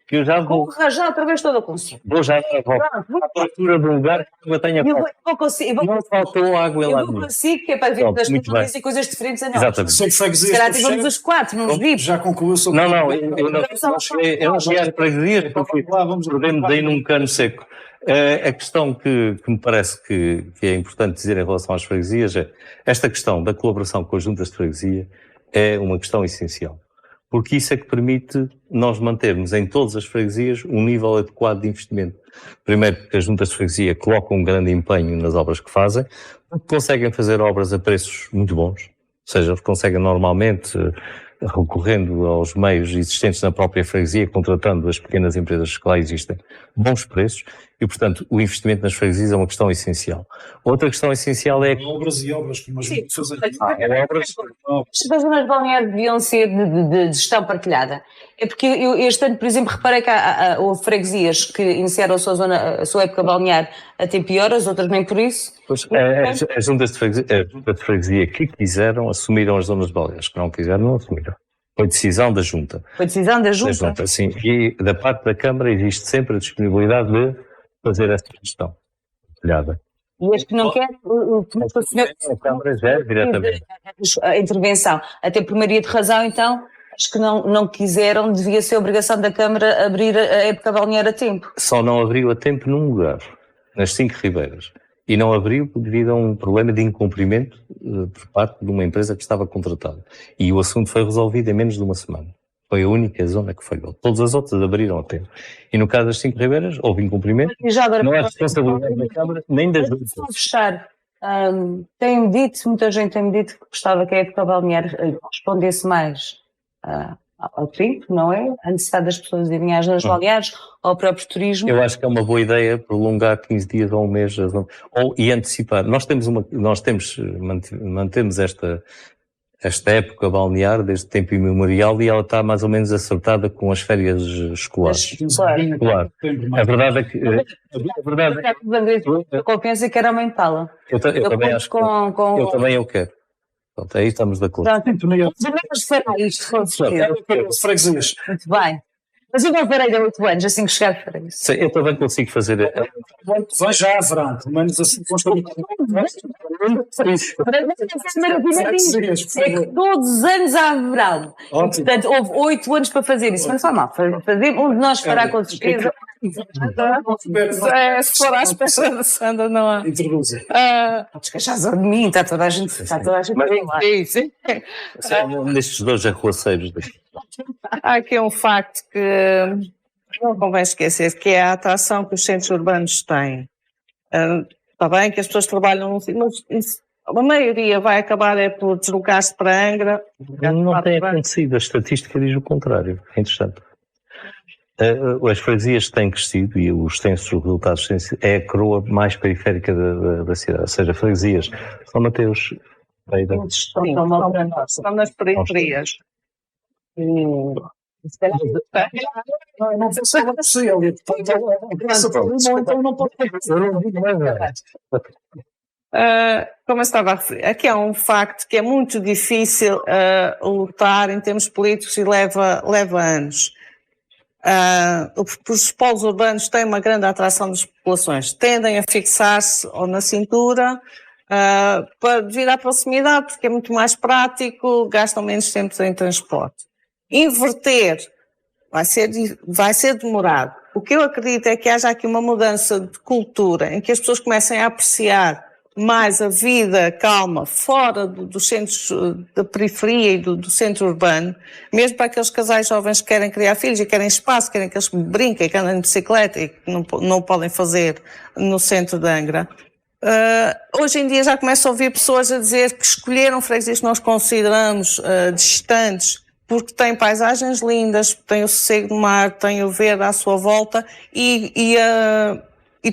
Que eu já vou arranjar outra vez toda a consciência. Vou já à procura de um lugar que a água tenha falta. Não faltou água lá. Eu vou consigo, que é para ver das pessoas e coisas diferentes a nós. Exatamente. Se calhar tivemos os 4, não os vimos. Já concluiu sobre Não, eu não cheguei às freguesias, porque perdemos aí num cano seco. A questão que me parece que é importante dizer em relação às freguesias é esta questão da colaboração com as juntas de freguesia é uma questão essencial, porque isso é que permite nós mantermos em todas as freguesias um nível adequado de investimento. Primeiro, porque as juntas de freguesia colocam um grande empenho nas obras que fazem, porque conseguem fazer obras a preços muito bons, ou seja, conseguem normalmente, recorrendo aos meios existentes na própria freguesia, contratando as pequenas empresas que lá existem, bons preços, e, portanto, o investimento nas freguesias é uma questão essencial. Outra questão essencial é... Obras e obras, como a gente fazer. As zonas balneares deviam ser de gestão partilhada. É porque eu este ano, por exemplo, reparei que houve freguesias que iniciaram a sua época balnear a tempo e horas, outras nem por isso. Pois, as juntas de freguesia que quiseram assumiram as zonas balneares, que não quiseram não assumiram. Foi decisão da Junta. Foi decisão da Junta? Sim. E da parte da Câmara existe sempre a disponibilidade de fazer essa gestão detalhada. E este que não quer, o senhor... A Câmara gera diretamente. A intervenção. Até por maioria de razão, então, as que não quiseram, devia ser obrigação da Câmara abrir a época balnear a tempo. Só não abriu a tempo num lugar, nas 5 Ribeiras. E não abriu devido a um problema de incumprimento por parte de uma empresa que estava contratada. E o assunto foi resolvido em menos de uma semana. Foi a única zona que falhou. Todas as outras abriram a tempo. E no caso das 5 Ribeiras, houve incumprimento. E já agora, não é responsabilidade da Câmara nem das duas. Para fechar, tem-me dito, muita gente tem-me dito que gostava que a época balnear respondesse mais ao tempo, não é? A necessidade das pessoas irem às zonas balneares, ao próprio turismo. Eu acho que é uma boa ideia prolongar 15 dias ou um mês e antecipar. Mantemos esta época balnear desde tempo imemorial e ela está mais ou menos acertada com as férias escolares. Claro. A verdade é que... A confiança que era aumentá-la. Eu também acho que... Eu também eu quero. Pronto, aí estamos de acordo. Vamos fará isto, com certeza. Freguesias. Muito bem. Mas eu não farei de 8 anos, assim que chegar para isso. Sim, eu também consigo fazer. Vai já haverá, pelo menos assim constante. É que todos os anos há verão. Portanto, houve 8 anos para fazer isso, mas não faz mal. Um de nós fará com certeza. Se for à espera da Sandra, não há. Introduza. Podes queixar de mim, está toda a gente a falar. Sim. Nestes 2 arruaceiros daqui. Há aqui um facto que não convém esquecer, que é a atração que os centros urbanos têm. Está bem que as pessoas trabalham, mas a maioria vai acabar por deslocar-se para Angra. Não tem acontecido, a estatística diz o contrário. É interessante. As freguesias têm crescido e os censos, os resultados é a coroa mais periférica da cidade, ou seja, freguesias São Mateus, Beira. Estão nas periferias. Não sei se é possível. Então não pode ter. Como eu estava a referir, aqui há um facto que é muito difícil lutar em termos políticos e leva anos. Os polos urbanos têm uma grande atração das populações, tendem a fixar-se ou na cintura devido à proximidade, porque é muito mais prático, gastam menos tempo em transporte. Inverter vai ser demorado. O que eu acredito é que haja aqui uma mudança de cultura, em que as pessoas comecem a apreciar mais a vida calma fora dos centros da periferia e do centro urbano, mesmo para aqueles casais jovens que querem criar filhos e querem espaço, querem que eles brinquem, que andem de bicicleta e que não o podem fazer no centro de Angra. Hoje em dia já começo a ouvir pessoas a dizer que escolheram freguesias que nós consideramos distantes, porque têm paisagens lindas, têm o sossego do mar, têm o verde à sua volta e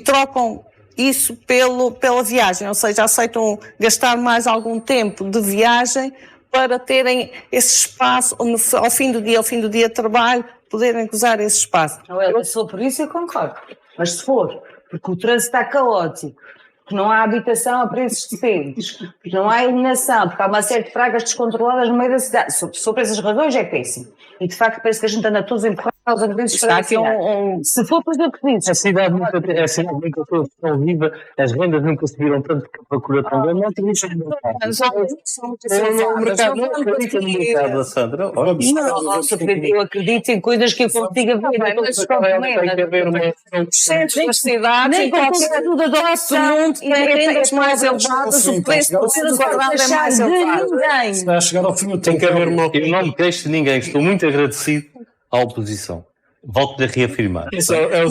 trocam isso pela viagem, ou seja, aceitam gastar mais algum tempo de viagem para terem esse espaço, ao fim do dia de trabalho, poderem gozar esse espaço. Se for por isso, eu concordo. Mas se for, porque o trânsito está caótico, que não há habitação a preços decentes, que não há iluminação, porque há uma série de pragas descontroladas no meio da cidade. Sobre essas razões é péssimo. E de facto parece que a gente anda todos empurrados aos agricultores para a cidade. Se for, pois eu acredito. A cidade nunca foi tão viva, as rendas nunca subiram tanto que a procura tão grande. Não acredito no mercado. Não acredito no mercado, Sandra. Eu acredito em coisas que eu consiga ver. Centros das cidades, nem com tudo da doação, tem rendas mais elevadas, o preço do ser guardado é mais elevado. Está a chegar ao fim do tempo. Tem que haver uma... Eu não me queixo de ninguém, estou muito agradecido à oposição. Volto a reafirmar. Isso é o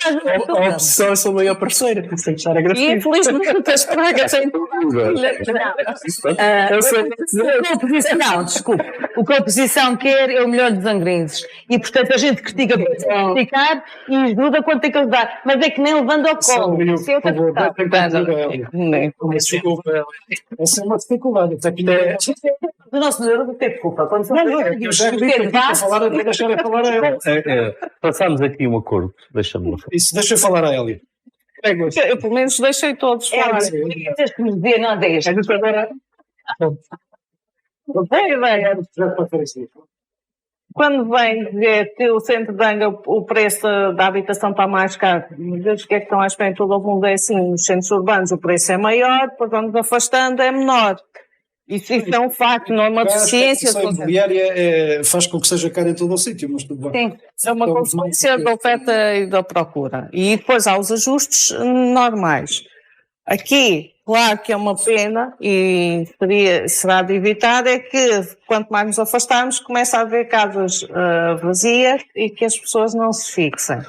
a oposição é a sua maior parceira, por isso tem que estar agradecido. E infelizmente as pragas Não, desculpe. O que a oposição quer é o melhor dos angrenses. E, portanto, a gente critica para criticar e ajuda quando tem que ajudar. Mas é que nem levando ao colo. Isso é outra questão. Essa é uma dificuldade. O nosso melhor não tem culpa. Quando eu já acredito que falar a ela. Passámos aqui um acordo. Deixa-me isso, deixa eu falar a Hélia. Eu, pelo menos, deixei todos falar. Tens que me ver, não deixa. Não tem ideia. Quando vem dizer que o centro de Anga, o preço da habitação está mais caro, meu Deus, o que é que estão à espera em todo o mundo? É assim, nos centros urbanos o preço é maior, depois vamos afastando é menor. Isso é um facto, não é uma deficiência. A imobiliária faz com que seja caro em todo o sítio, mas tudo bem. Sim, é uma consequência da oferta e da procura. E depois há os ajustes normais. Aqui, claro que é uma pena e será de evitar, é que quanto mais nos afastarmos, começa a haver casas vazias e que as pessoas não se fixem.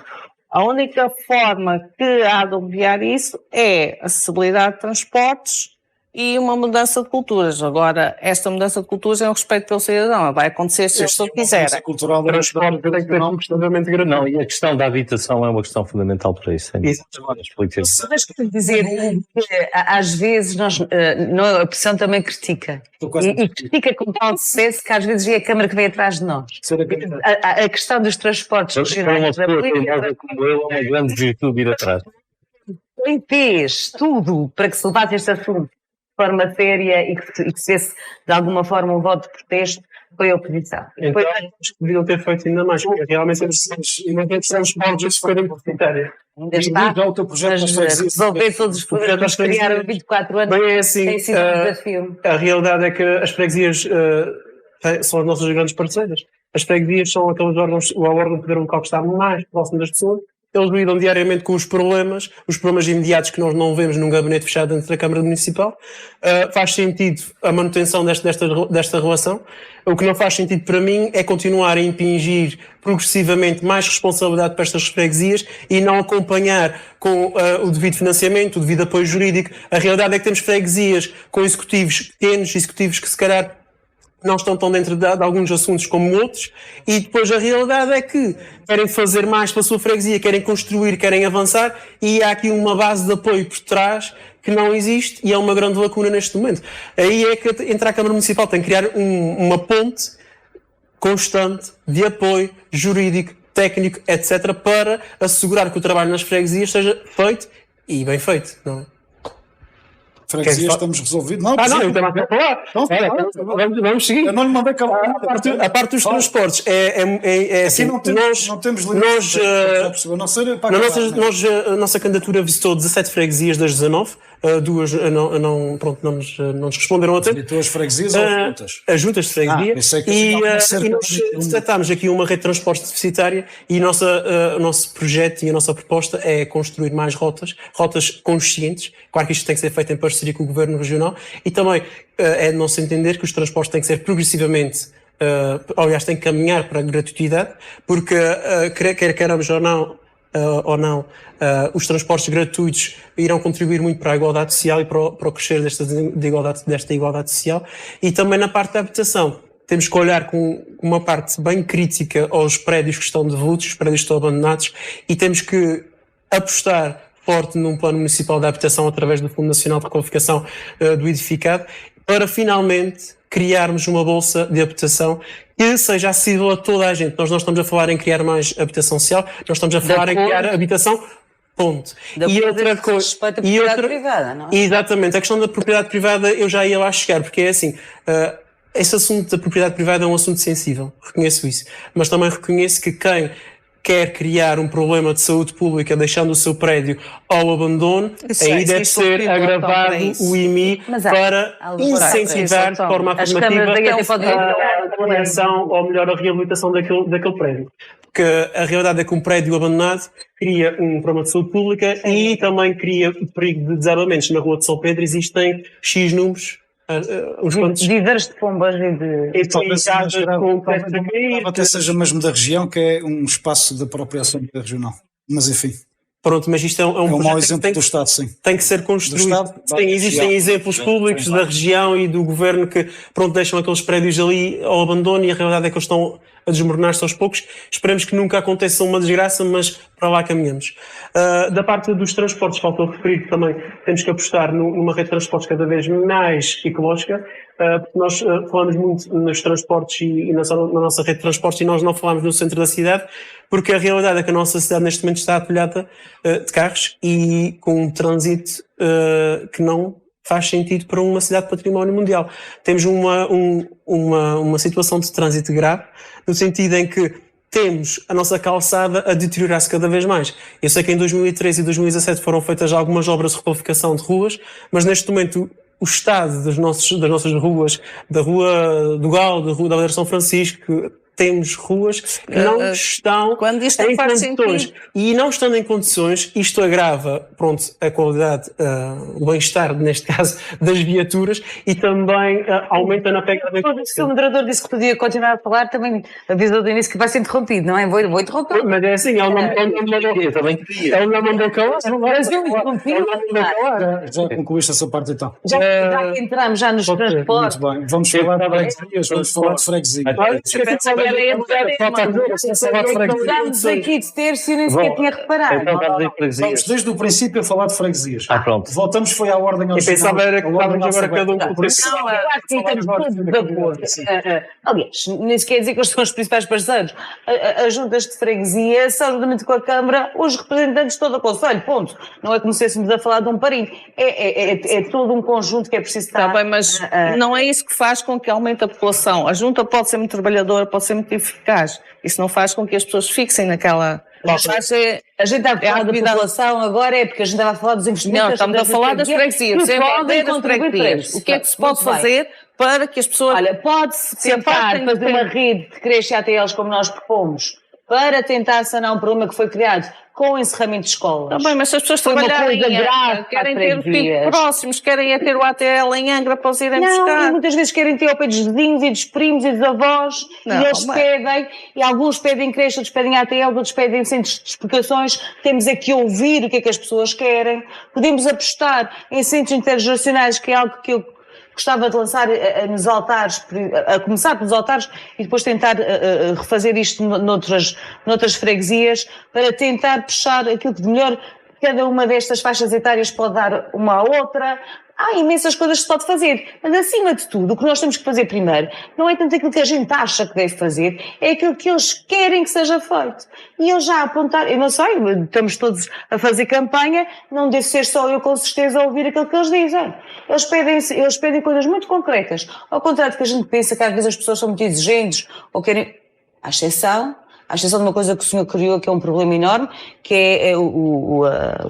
A única forma que há de obviar isso é a acessibilidade de transportes e uma mudança de culturas. Agora, esta mudança de culturas é um respeito pelo cidadão. Vai acontecer se a pessoa quiser. Cultural da Transporte tem que ter um extremamente grande. Não, e a questão da habitação é uma questão fundamental para isso. Mas quero dizer que às vezes a pressão também critica. E critica com tal sucesso que às vezes é a Câmara que vem atrás de nós. A questão dos transportes regionais da política. Como eu, é uma grande virtude ir atrás. Quem fez tudo para que se levasse este assunto de forma séria e que se fizesse de alguma forma um voto de protesto foi a oposição. Então, acho que deviam ter feito ainda mais, porque realmente os transportes foram deficitários. Ainda está, o teu projeto mas resolver todos os problemas que criaram 24 anos bem, é assim, tem sido um desafio. A realidade é que as freguesias são as nossas grandes parceiras. As freguesias são aqueles órgãos, o órgão de poder local que está mais próximo das pessoas. Eles lidam diariamente com os problemas imediatos que nós não vemos num gabinete fechado dentro da Câmara Municipal. Faz sentido a manutenção desta relação. O que não faz sentido para mim é continuar a impingir progressivamente mais responsabilidade para estas freguesias e não acompanhar com o devido financiamento, o devido apoio jurídico. A realidade é que temos freguesias com executivos pequenos, executivos que se calhar não estão tão dentro de alguns assuntos como outros, e depois a realidade é que querem fazer mais para a sua freguesia, querem construir, querem avançar, e há aqui uma base de apoio por trás que não existe e é uma grande lacuna neste momento. Aí é que entra a Câmara Municipal, tem que criar uma ponte constante de apoio jurídico, técnico, etc., para assegurar que o trabalho nas freguesias seja feito e bem feito, não é? Freguesias estamos resolvidos. Não, eu também estou a falar. Vamos seguir. Eu não lhe mandei calar. A parte dos transportes é assim. Não temos limite. A nossa candidatura visitou 17 freguesias das 19. Duas não nos responderam a tempo. As freguesias ou as juntas? As juntas de freguesia. E nós tratámos aqui uma rede de transporte deficitária e o nosso projeto e a nossa proposta é construir mais rotas conscientes. Claro que isto tem que ser feito em parceria com o Governo Regional e também é de nosso entender que os transportes têm que ser progressivamente, aliás, têm que caminhar para a gratuidade, porque quer queiramos ou não, os transportes gratuitos irão contribuir muito para a igualdade social e para o crescer desta igualdade social. E também na parte da habitação, temos que olhar com uma parte bem crítica aos prédios que estão devolutos, os prédios que estão abandonados, e temos que apostar forte num plano municipal de habitação através do Fundo Nacional de Requalificação do Edificado, para finalmente criarmos uma bolsa de habitação que seja acessível a toda a gente. Nós não estamos a falar em criar mais habitação social, nós estamos a falar em criar habitação, ponto. E outra coisa, respeito à propriedade privada, não é? Exatamente, a questão da propriedade privada eu já ia lá chegar, porque é assim, esse assunto da propriedade privada é um assunto sensível, reconheço isso, mas também reconheço que quem quer criar um problema de saúde pública deixando o seu prédio ao abandono, aí deve ser agravado o IMI para incentivar de forma afirmativa a manutenção ou melhor a reabilitação daquele prédio. Porque a realidade é que um prédio abandonado cria um problema de saúde pública e também cria o perigo de desabamentos. Na Rua de São Pedro existem X números, uns quantos viveres de pombas e de talvez até seja mesmo da região, que é um espaço de apropriação regional, mas enfim. Pronto, mas isto é um mau exemplo do Estado, sim. Tem que ser construído. Existem exemplos públicos da região e do governo que deixam aqueles prédios ali ao abandono e a realidade é que eles estão a desmoronar-se aos poucos. Esperemos que nunca aconteça uma desgraça, mas para lá caminhamos. Da parte dos transportes, faltou referir que também temos que apostar numa rede de transportes cada vez mais ecológica, porque nós falamos muito nos transportes e na nossa rede de transportes e nós não falamos no centro da cidade, porque a realidade é que a nossa cidade neste momento está atulhada de carros e com um trânsito que não faz sentido para uma cidade de património mundial. Temos uma situação de trânsito grave, no sentido em que temos a nossa calçada a deteriorar-se cada vez mais. Eu sei que em 2013 e 2017 foram feitas algumas obras de requalificação de ruas, mas neste momento o estado das nossas ruas, da Rua do Gal, da Rua da Aldeia de São Francisco, temos ruas que não estão em condições. E não estando em condições, isto agrava, a qualidade, o bem-estar, neste caso, das viaturas e também aumenta na pegada. Se o moderador disse que podia continuar a falar, também avisou do início que vai ser interrompido, não é? Vou interromper. Mas é assim, ele não mandou calar. Já concluíste essa parte então. Já que entramos já nos transportes. Muito bem, vamos falar de freguesia. Estamos aqui de terço e nem sequer tinha reparado. Vamos desde o princípio a falar de freguesias. Pronto. Voltamos foi à ordem ao Eu pensava era que estávamos agora cada um com o preço. Não, acho que estamos todos de acordo. Aliás, nem sequer dizer que eles são os principais parceiros. As juntas de freguesia são, juntamente com a Câmara, os representantes de todo o Conselho, ponto. Não é como se estivéssemos a falar de um parinho. É todo um conjunto que é preciso estar... Está bem, mas não é isso que faz com que aumente a população. A junta pode ser muito trabalhadora, pode ser muito eficaz. Isso não faz com que as pessoas fixem naquela... A gente está a falar da população agora, é porque a gente estava a falar dos investimentos. Não, estamos a falar das freguesias. O que é que se pode fazer para que as pessoas... Olha, pode-se tentar fazer uma rede de creche ATLs como nós propomos, para tentar sanar um problema que foi criado com o encerramento de escolas. Está bem, mas se as pessoas trabalharem em Angra, querem ter os filhos próximos, querem ter o ATL em Angra para os irem buscar. Não, muitas vezes querem ter ao pé dos vizinhos e dos primos e dos avós, e eles pedem, e alguns pedem creche, outros pedem ATL, outros pedem centros de explicações. Temos aqui a ouvir o que é que as pessoas querem. Podemos apostar em centros intergeracionais, que é algo que eu gostava de lançar nos altares, a começar pelos altares e depois tentar refazer isto noutras freguesias, para tentar puxar aquilo que de melhor cada uma destas faixas etárias pode dar uma à outra. Há imensas coisas que se pode fazer, mas acima de tudo, o que nós temos que fazer primeiro não é tanto aquilo que a gente acha que deve fazer, é aquilo que eles querem que seja feito. E eu já apontar, eu não sei, estamos todos a fazer campanha, não deve ser só eu com certeza a ouvir aquilo que eles dizem. Eles pedem coisas muito concretas, ao contrário do que a gente pensa que às vezes as pessoas são muito exigentes, ou querem, à exceção de uma coisa que o senhor criou, que é um problema enorme, que é o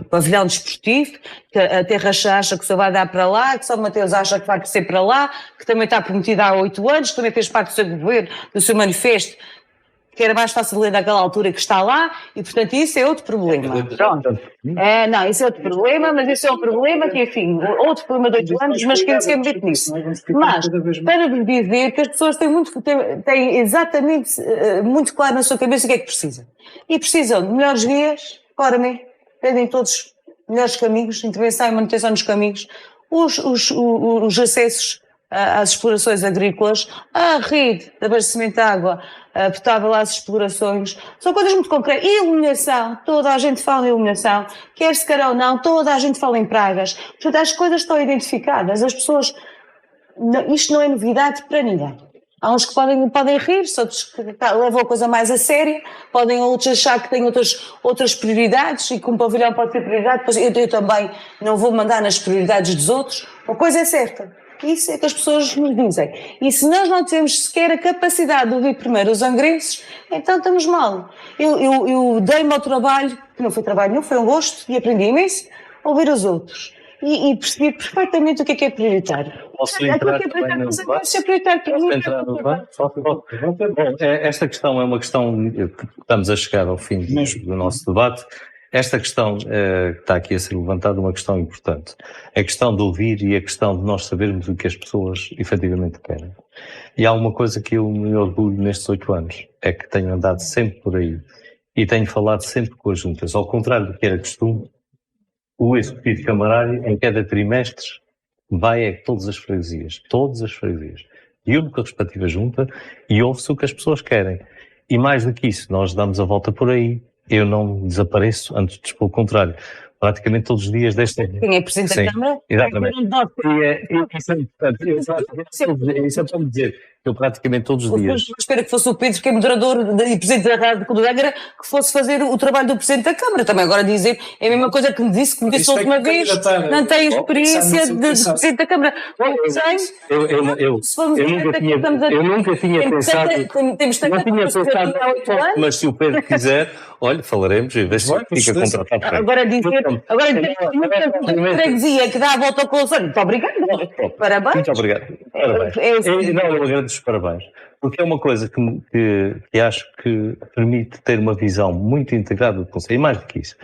pavilhão desportivo, que a Terra acha que só vai dar para lá, que só o Mateus acha que vai ser para lá, que também está prometido há 8 anos, que também fez parte do seu governo, do seu manifesto, que era mais fácil de ler naquela altura que está lá, e portanto isso é outro problema. Pronto. Não, isso é outro problema, mas isso é um problema que, enfim, outro problema de 8 anos, mas que eu sempre dito nisso. Mas, para vos dizer que as pessoas têm exatamente muito claro na sua cabeça o que é que precisam. E precisam de melhores vias, ora-me, pedem todos melhores caminhos, intervenção e manutenção nos caminhos, os acessos às explorações agrícolas, a rede de abastecimento de água potável às explorações, são coisas muito concretas. Iluminação, toda a gente fala em iluminação, quer se quer ou não, toda a gente fala em pragas. Portanto, as coisas estão identificadas, as pessoas, isto não é novidade para ninguém. Há uns que podem rir-se, outros que levam a coisa mais a séria, podem outros achar que têm outras prioridades e que um pavilhão pode ter prioridade, pois eu também não vou mandar nas prioridades dos outros. Uma coisa é certa. Isso é que as pessoas nos dizem. E se nós não temos sequer a capacidade de ouvir primeiro os angrenses, então estamos mal. Eu dei-me ao trabalho, que não foi trabalho nenhum, foi um gosto, e aprendi imenso, a ouvir os outros. E percebi perfeitamente o que é prioritário. Posso entrar também no debate? Bom, esta questão é uma questão que estamos a chegar ao fim do nosso debate. Esta questão que está aqui a ser levantada é uma questão importante. A questão de ouvir e a questão de nós sabermos o que as pessoas efetivamente querem. E há uma coisa que eu me orgulho nestes 8 anos, é que tenho andado sempre por aí e tenho falado sempre com as juntas. Ao contrário do que era costume, o executivo camarário, em cada trimestre, vai a todas as freguesias, e une com a respectiva junta e ouve-se o que as pessoas querem. E mais do que isso, nós damos a volta por aí. Eu não desapareço, antes pelo contrário. praticamente todos os dias desta... Quem é Presidente da Câmara? Exatamente. Isso é importante. Isso é para me dizer que eu praticamente todos os dias... Espero que fosse o Pedro, que é moderador e Presidente da Rádio de Angra, que fosse fazer o trabalho do Presidente da Câmara. Também agora dizer, é a mesma coisa que me disse a última vez, não tem experiência de Presidente da Câmara. Eu nunca tinha pensado... Não tinha pensado, mas se o Pedro quiser, olha, falaremos e ver se fica contratado. Agora dizer a freguesia que dá a volta ao conselho. Muito obrigado. Parabéns. Muito obrigado. Parabéns. Eu agradeço os parabéns. Porque é uma coisa que acho que permite ter uma visão muito integrada do Conselho. E mais do que isso,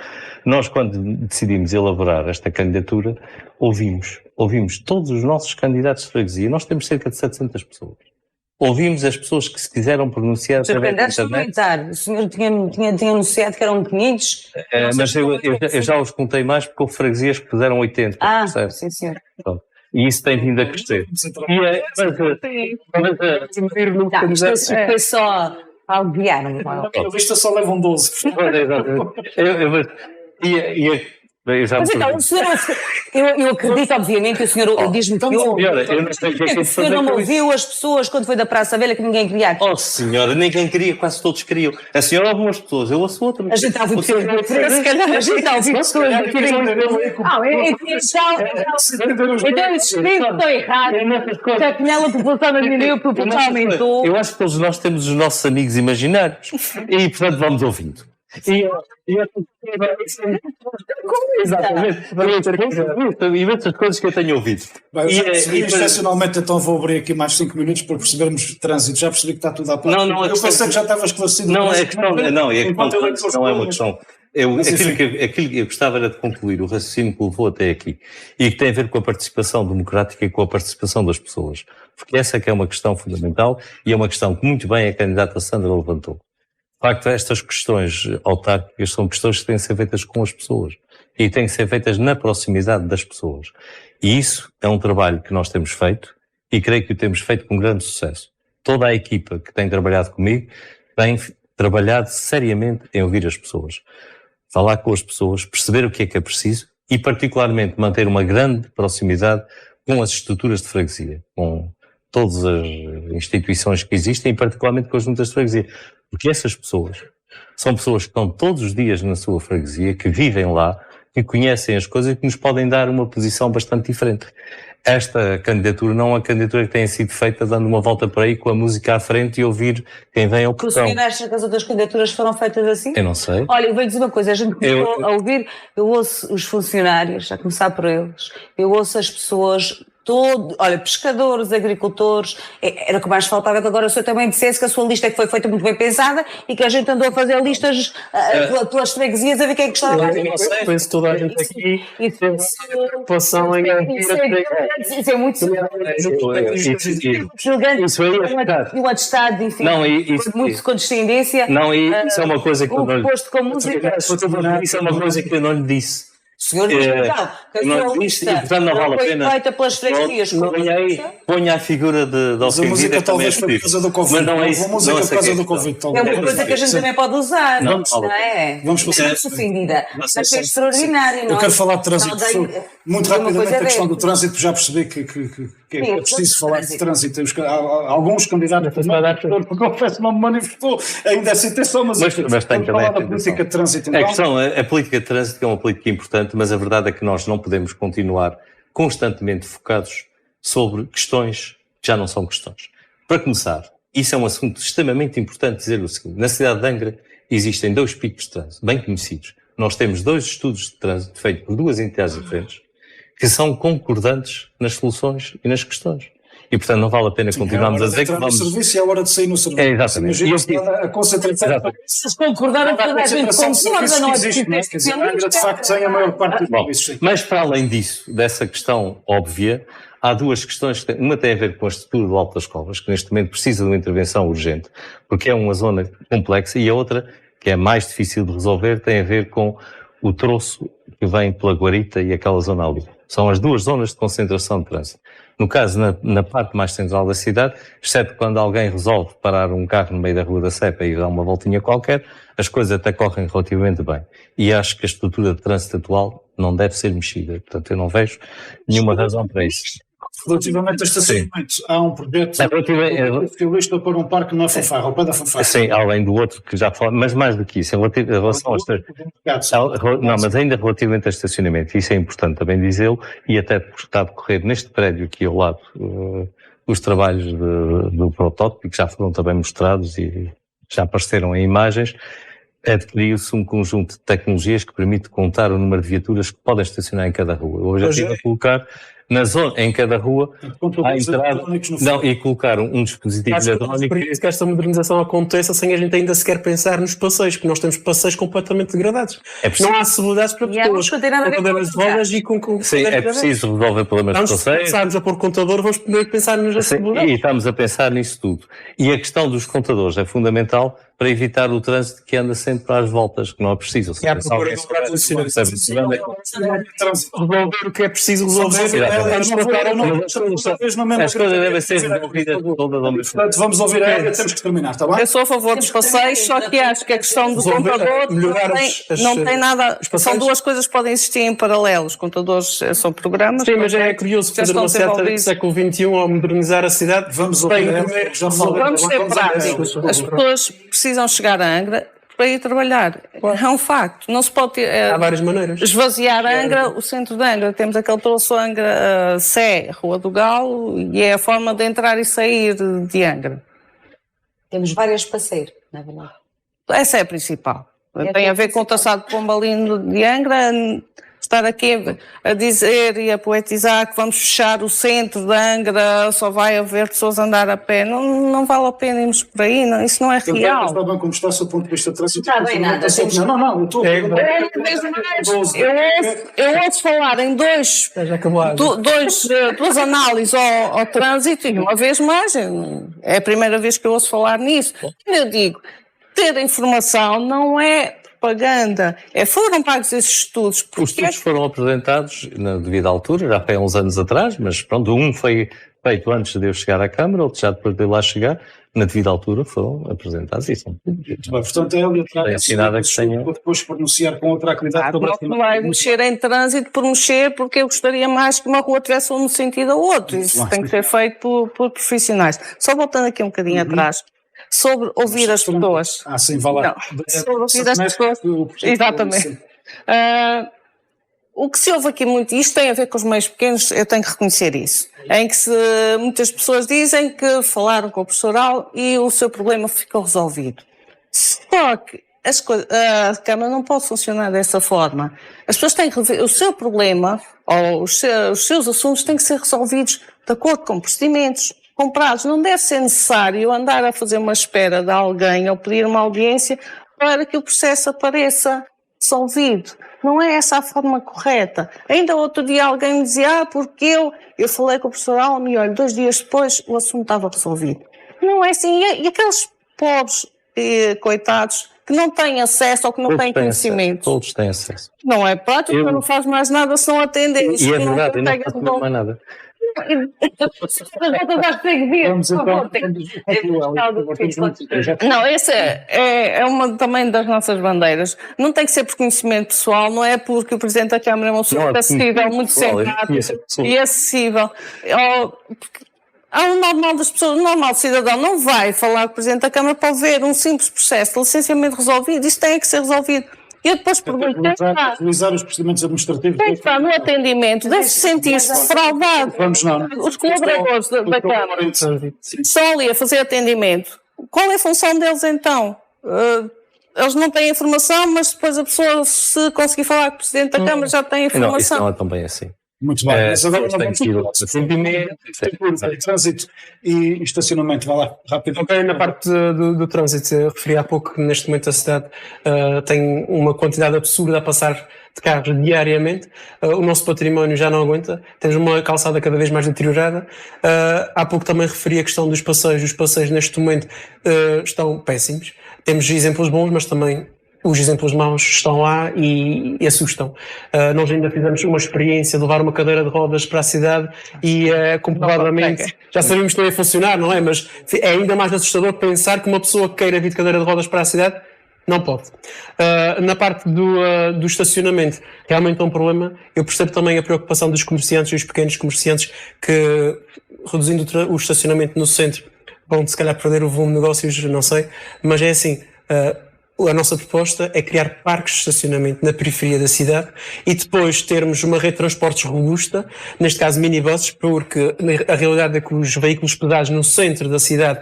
nós quando decidimos elaborar esta candidatura, ouvimos todos os nossos candidatos de freguesia. Nós temos cerca de 700 pessoas. Ouvimos as pessoas que se quiseram pronunciar através da internet. O senhor tinha anunciado que eram 500? Mas eu já os contei mais porque houve freguesias que puseram 80. Sim, senhor. Pronto. E isso tem vindo a crescer. Isto foi só alviar-me. A lista só levam 12. Mas então, o senhor, eu acredito, obviamente, o senhor diz-me que o senhor não ouviu as pessoas quando foi da Praça Velha que ninguém queria aqui. Oh senhora, ninguém queria, quase todos queriam. A senhora ouve umas pessoas, eu ouço outras. A gente está a ouvir pessoas diferentes. A gente está a ouvir pessoas diferentes. Então esses livros estão errados. Que a pinela população diminuiu, a população aumentou. Eu acho que todos nós temos os nossos amigos imaginários. E, portanto, vamos ouvindo. Exatamente. E muitas coisas que eu tenho ouvido. Excepcionalmente, então vou abrir aqui mais 5 minutos para percebermos o trânsito. Já percebi que está tudo à parte. Eu pensei que já estava esclarecido. Não é uma questão. Aquilo que eu gostava era de concluir o raciocínio que levou até aqui e que tem a ver com a participação democrática e com a participação das pessoas. Porque essa é que é uma questão fundamental e é uma questão que muito bem a candidata Sandra levantou. De facto, estas questões autárquicas são questões que têm que ser feitas com as pessoas e têm que ser feitas na proximidade das pessoas. E isso é um trabalho que nós temos feito e creio que o temos feito com grande sucesso. Toda a equipa que tem trabalhado comigo tem trabalhado seriamente em ouvir as pessoas, falar com as pessoas, perceber o que é preciso e, particularmente, manter uma grande proximidade com as estruturas de freguesia, com todas as instituições que existem e, particularmente, com as juntas de freguesia. Porque essas pessoas são pessoas que estão todos os dias na sua freguesia, que vivem lá, que conhecem as coisas e que nos podem dar uma posição bastante diferente. Esta candidatura não é uma candidatura que tenha sido feita dando uma volta por aí com a música à frente e ouvir quem vem ao portão. O senhor acha que as outras candidaturas foram feitas assim? Eu não sei. Olha, eu vou lhe dizer uma coisa, a gente começou a ouvir, eu ouço os funcionários, a começar por eles, eu ouço as pessoas... Olha, pescadores, agricultores, era o que mais faltava que agora o senhor também dissesse que a sua lista que foi feita muito bem pensada e que a gente andou a fazer listas pelas freguesias a ver quem é que estava lá. Eu penso toda a gente aqui teve preocupação em isso é muito elegante e um atestado, enfim, muito de condescendência. Não, isso é uma coisa que eu não lhe posto com música. Isso é uma coisa que eu não lhe disse. O senhor diz que a sua lista não vale a pena. Feita pelas freguesias. Ponha a figura de a música talvez foi por causa do Covid. Mas não é isso. A música por causa do Covid. É uma coisa que a gente também pode usar. Não é? Vamos passar. Ofendida. Mas é extraordinário. Eu quero falar de trânsito. Muito rapidamente a questão do trânsito, já percebi que é preciso falar de trânsito. Alguns candidatos confesso não me manifestou ainda essa intenção, mas tem também a política de trânsito. A política de trânsito é uma política importante, mas a verdade é que nós não podemos continuar constantemente focados sobre questões que já não são questões. Para começar, isso é um assunto extremamente importante dizer o seguinte. Na cidade de Angra existem 2 picos de trânsito bem conhecidos. Nós temos 2 estudos de trânsito feitos por 2 entidades diferentes que são concordantes nas soluções e nas questões. E, portanto, não vale a pena continuarmos a dizer que vamos... no serviço e a hora de sair no serviço. Exatamente. A concentração... Se concordaram, toda a gente concorda, não é? Quer dizer, a Angra, de facto, tem a maior parte do serviço. Mas, para além disso, dessa questão óbvia, há 2 questões. Uma tem a ver com a estrutura do Alto das Covas, que neste momento precisa de uma intervenção urgente, porque é uma zona complexa, e a outra, que é mais difícil de resolver, tem a ver com o troço que vem pela Guarita e aquela zona ali. São as 2 zonas de concentração de trânsito. No caso, na parte mais central da cidade, exceto quando alguém resolve parar um carro no meio da Rua da Cepa e dar uma voltinha qualquer, as coisas até correm relativamente bem. E acho que a estrutura de trânsito atual não deve ser mexida. Portanto, eu não vejo nenhuma razão para isso. Relativamente a estacionamento, há um projeto socialista para um parque na Fanfarra, ao pé da Fanfarra. Sim, além do outro que já falamos, mas mais do que isso, em relação mas ainda relativamente ao estacionamento, isso é importante também dizê-lo, e até porque está a decorrer neste prédio aqui ao lado os trabalhos do protótipo, que já foram também mostrados e já apareceram em imagens. Adquiriu-se um conjunto de tecnologias que permite contar o número de viaturas que podem estacionar em cada rua. Hoje eu estive a colocar na zona, em cada rua, à entrada, e colocar um dispositivo eletrónico. Por isso que esta modernização aconteça sem a gente ainda sequer pensar nos passeios, porque nós temos passeios completamente degradados. Não há acessibilidade para pessoas com cadeiras de rodas e com Sim, é preciso resolver problemas de passeios. Se começarmos a pôr contador, vamos poder pensar nas acessibilidades. E estamos a pensar nisso tudo. E a questão dos contadores é fundamental para evitar o trânsito que anda sempre às voltas, que não é preciso. Resolver o que é preciso resolver. As coisas devem ser resolvidas todas ao mesmo tempo. Vamos ouvir a Helga, temos que terminar, está bem? Eu sou a favor dos passeios, só que acho que a questão do contador não tem nada. São duas coisas que podem existir em paralelo. Os contadores são programas. Sim, mas é curioso fazer uma certa do século XXI ao modernizar a cidade. Vamos ser práticos. As pessoas precisam chegar a Angra para ir trabalhar. É um facto. Não se pode ter, há várias maneiras. Esvaziar Angra, o centro de Angra. Temos aquele troço Angra Sé, Rua do Galo, e é a forma de entrar e sair de Angra. Temos várias passeiras, na verdade. Essa é a principal. Tem a ver com o traçado de Pombalino de Angra. Estar aqui a dizer e a poetizar que vamos fechar o centro de Angra, só vai haver pessoas a andar a pé. Não vale a pena irmos por aí, não, isso não é real. Está bem como está o seu ponto de vista de trânsito. Está bem, nada. Não, eu estou... Eu ouço falar em duas análises ao trânsito e uma vez mais, é a primeira vez que eu ouço falar nisso. Eu digo, ter informação não é propaganda. Foram pagos esses estudos. Os estudos foram apresentados na devida altura, já foi há uns anos atrás, mas pronto, um foi feito antes de eu chegar à Câmara, outro já depois de eu lá chegar, na devida altura foram apresentados e são. Muito bem, portanto, a Hélia depois pronunciar com outra atividade. Não vai mexer em trânsito por mexer, porque eu gostaria mais que uma rua tivesse um sentido ou outro. Isso tem que ser feito por profissionais. Só voltando aqui um bocadinho atrás. Sobre ouvir as pessoas. Sim, vá lá. Sobre ouvir as pessoas. Exatamente. O que se ouve aqui muito, isto tem a ver com os meios pequenos, eu tenho que reconhecer isso, em que muitas pessoas dizem que falaram com o professor Al e o seu problema ficou resolvido. Só que a Câmara não pode funcionar dessa forma. As pessoas têm que rever o seu problema, ou os seus assuntos têm que ser resolvidos de acordo com procedimentos comprados. Não deve ser necessário andar a fazer uma espera de alguém ou pedir uma audiência para que o processo apareça resolvido. Não é essa a forma correta. Ainda outro dia alguém me dizia, porque eu falei com o professor Alme e olha, 2 dias depois o assunto estava resolvido. Não é assim. E aqueles pobres coitados que não têm acesso ou que não têm conhecimento. Todos têm acesso. Não é prático, porque não faz mais nada se não atender. E é verdade, eu não faço mais nada. Não, essa é uma também das nossas bandeiras. Não tem que ser por conhecimento pessoal, não é porque o Presidente da Câmara é uma pessoa acessível, muito simpática e acessível. Há um normal das pessoas, o normal cidadão não vai falar com o Presidente da Câmara para ver um simples processo de licenciamento resolvido. Isso tem que ser resolvido. E eu depois pergunto, utilizar os procedimentos administrativos. Quem está no atendimento deve-se sentir-se defraudado. Os colaboradores da Câmara estão ali a fazer atendimento. Qual é a função deles então? Eles não têm informação, mas depois a pessoa, se conseguir falar com o Presidente da Câmara, já tem informação. Não, isso não é tão bem assim. Muito bem, mas agora vamos trânsito e estacionamento, vai lá, rápido. Ok, na parte do trânsito, eu referi há pouco que neste momento a cidade tem uma quantidade absurda a passar de carros diariamente, o nosso património já não aguenta, temos uma calçada cada vez mais deteriorada. Há pouco também referi a questão dos passeios, os passeios neste momento estão péssimos, temos exemplos bons, mas também os exemplos maus estão lá e assustam. Nós ainda fizemos uma experiência de levar uma cadeira de rodas para a cidade e comprovadamente, já sabemos que não ia funcionar, não é? Mas é ainda mais assustador pensar que uma pessoa que queira vir de cadeira de rodas para a cidade Não pode. Na parte do estacionamento, realmente é um problema. Eu percebo também a preocupação dos comerciantes e os pequenos comerciantes que, reduzindo o estacionamento no centro, vão se calhar perder o volume de negócios, não sei. Mas é assim, a nossa proposta é criar parques de estacionamento na periferia da cidade e depois termos uma rede de transportes robusta, neste caso minibuses, porque a realidade é que os veículos pesados no centro da cidade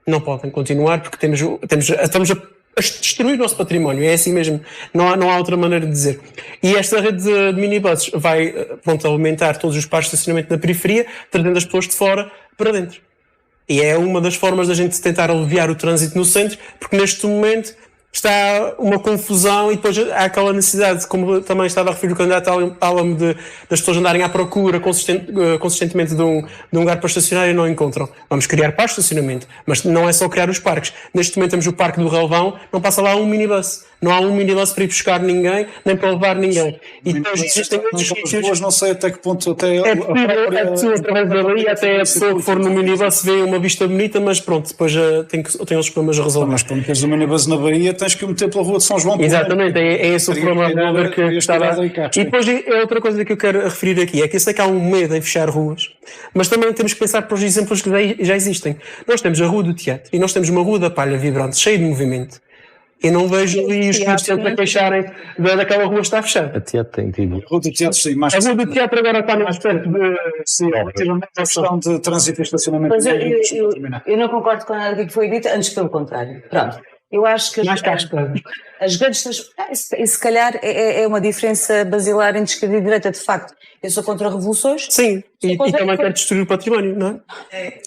não podem continuar, porque estamos a destruir o nosso património, é assim mesmo, não há outra maneira de dizer. E esta rede de minibuses vai aumentar todos os parques de estacionamento na periferia, trazendo as pessoas de fora para dentro. E é uma das formas da gente tentar aliviar o trânsito no centro, porque neste momento está uma confusão e depois há aquela necessidade, como também estava a referir o candidato Álamo, das pessoas andarem à procura consistentemente de um lugar para estacionar e não encontram. Vamos criar parques de estacionamento, mas não é só criar os parques. Neste momento temos o Parque do Relvão, não passa lá um minibus. Não há um minibus para ir buscar ninguém, nem para levar ninguém. E depois existem outros sítios. Não sei até que ponto até é possível, a pessoa através dali, até a pessoa que for no minibus vê uma vista bonita, mas pronto, depois tem outros problemas a resolver. Mas quando tens o minibus na Bahia, tens que o meter pela Rua de São João. Exatamente, é esse o problema que está lá. E depois é outra coisa que eu quero referir aqui, é que eu sei que há um medo em fechar ruas, mas também temos que pensar para os exemplos que já existem. Nós temos a Rua do Teatro e nós temos uma Rua da Palha vibrante, cheia de movimento. Eu não vejo ali os comerciantes a queixarem daquela rua está fechada. A Teatro tem tido. A Rua do Teatro, sim. A Rua do Teatro agora está mais perto de... Sim, relativamente à questão de trânsito e estacionamento. Mas eu não concordo com nada do que foi dito, antes pelo contrário. Pronto. Eu acho que as grandes... Se calhar é uma diferença basilar entre esquerda e direita, de facto. Eu sou contra revoluções. Sim, e também quero destruir o património, não é?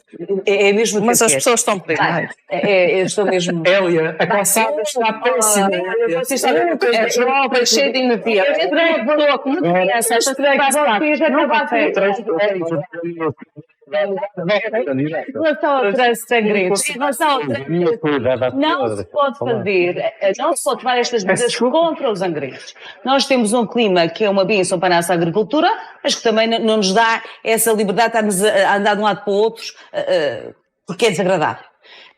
É mesmo. Mas as pessoas estão primeiro. Eu estou mesmo. Hélia, a calçada está péssima. Vocês estão a ver é cheio de energia. Como criança, esta em relação ao trânsito sangrentos, não se pode tomar estas medidas contra os sangrentos. Nós temos um clima que é uma bênção para a nossa agricultura, mas que também não nos dá essa liberdade de estarmos a andar de um lado para o outro, porque é desagradável.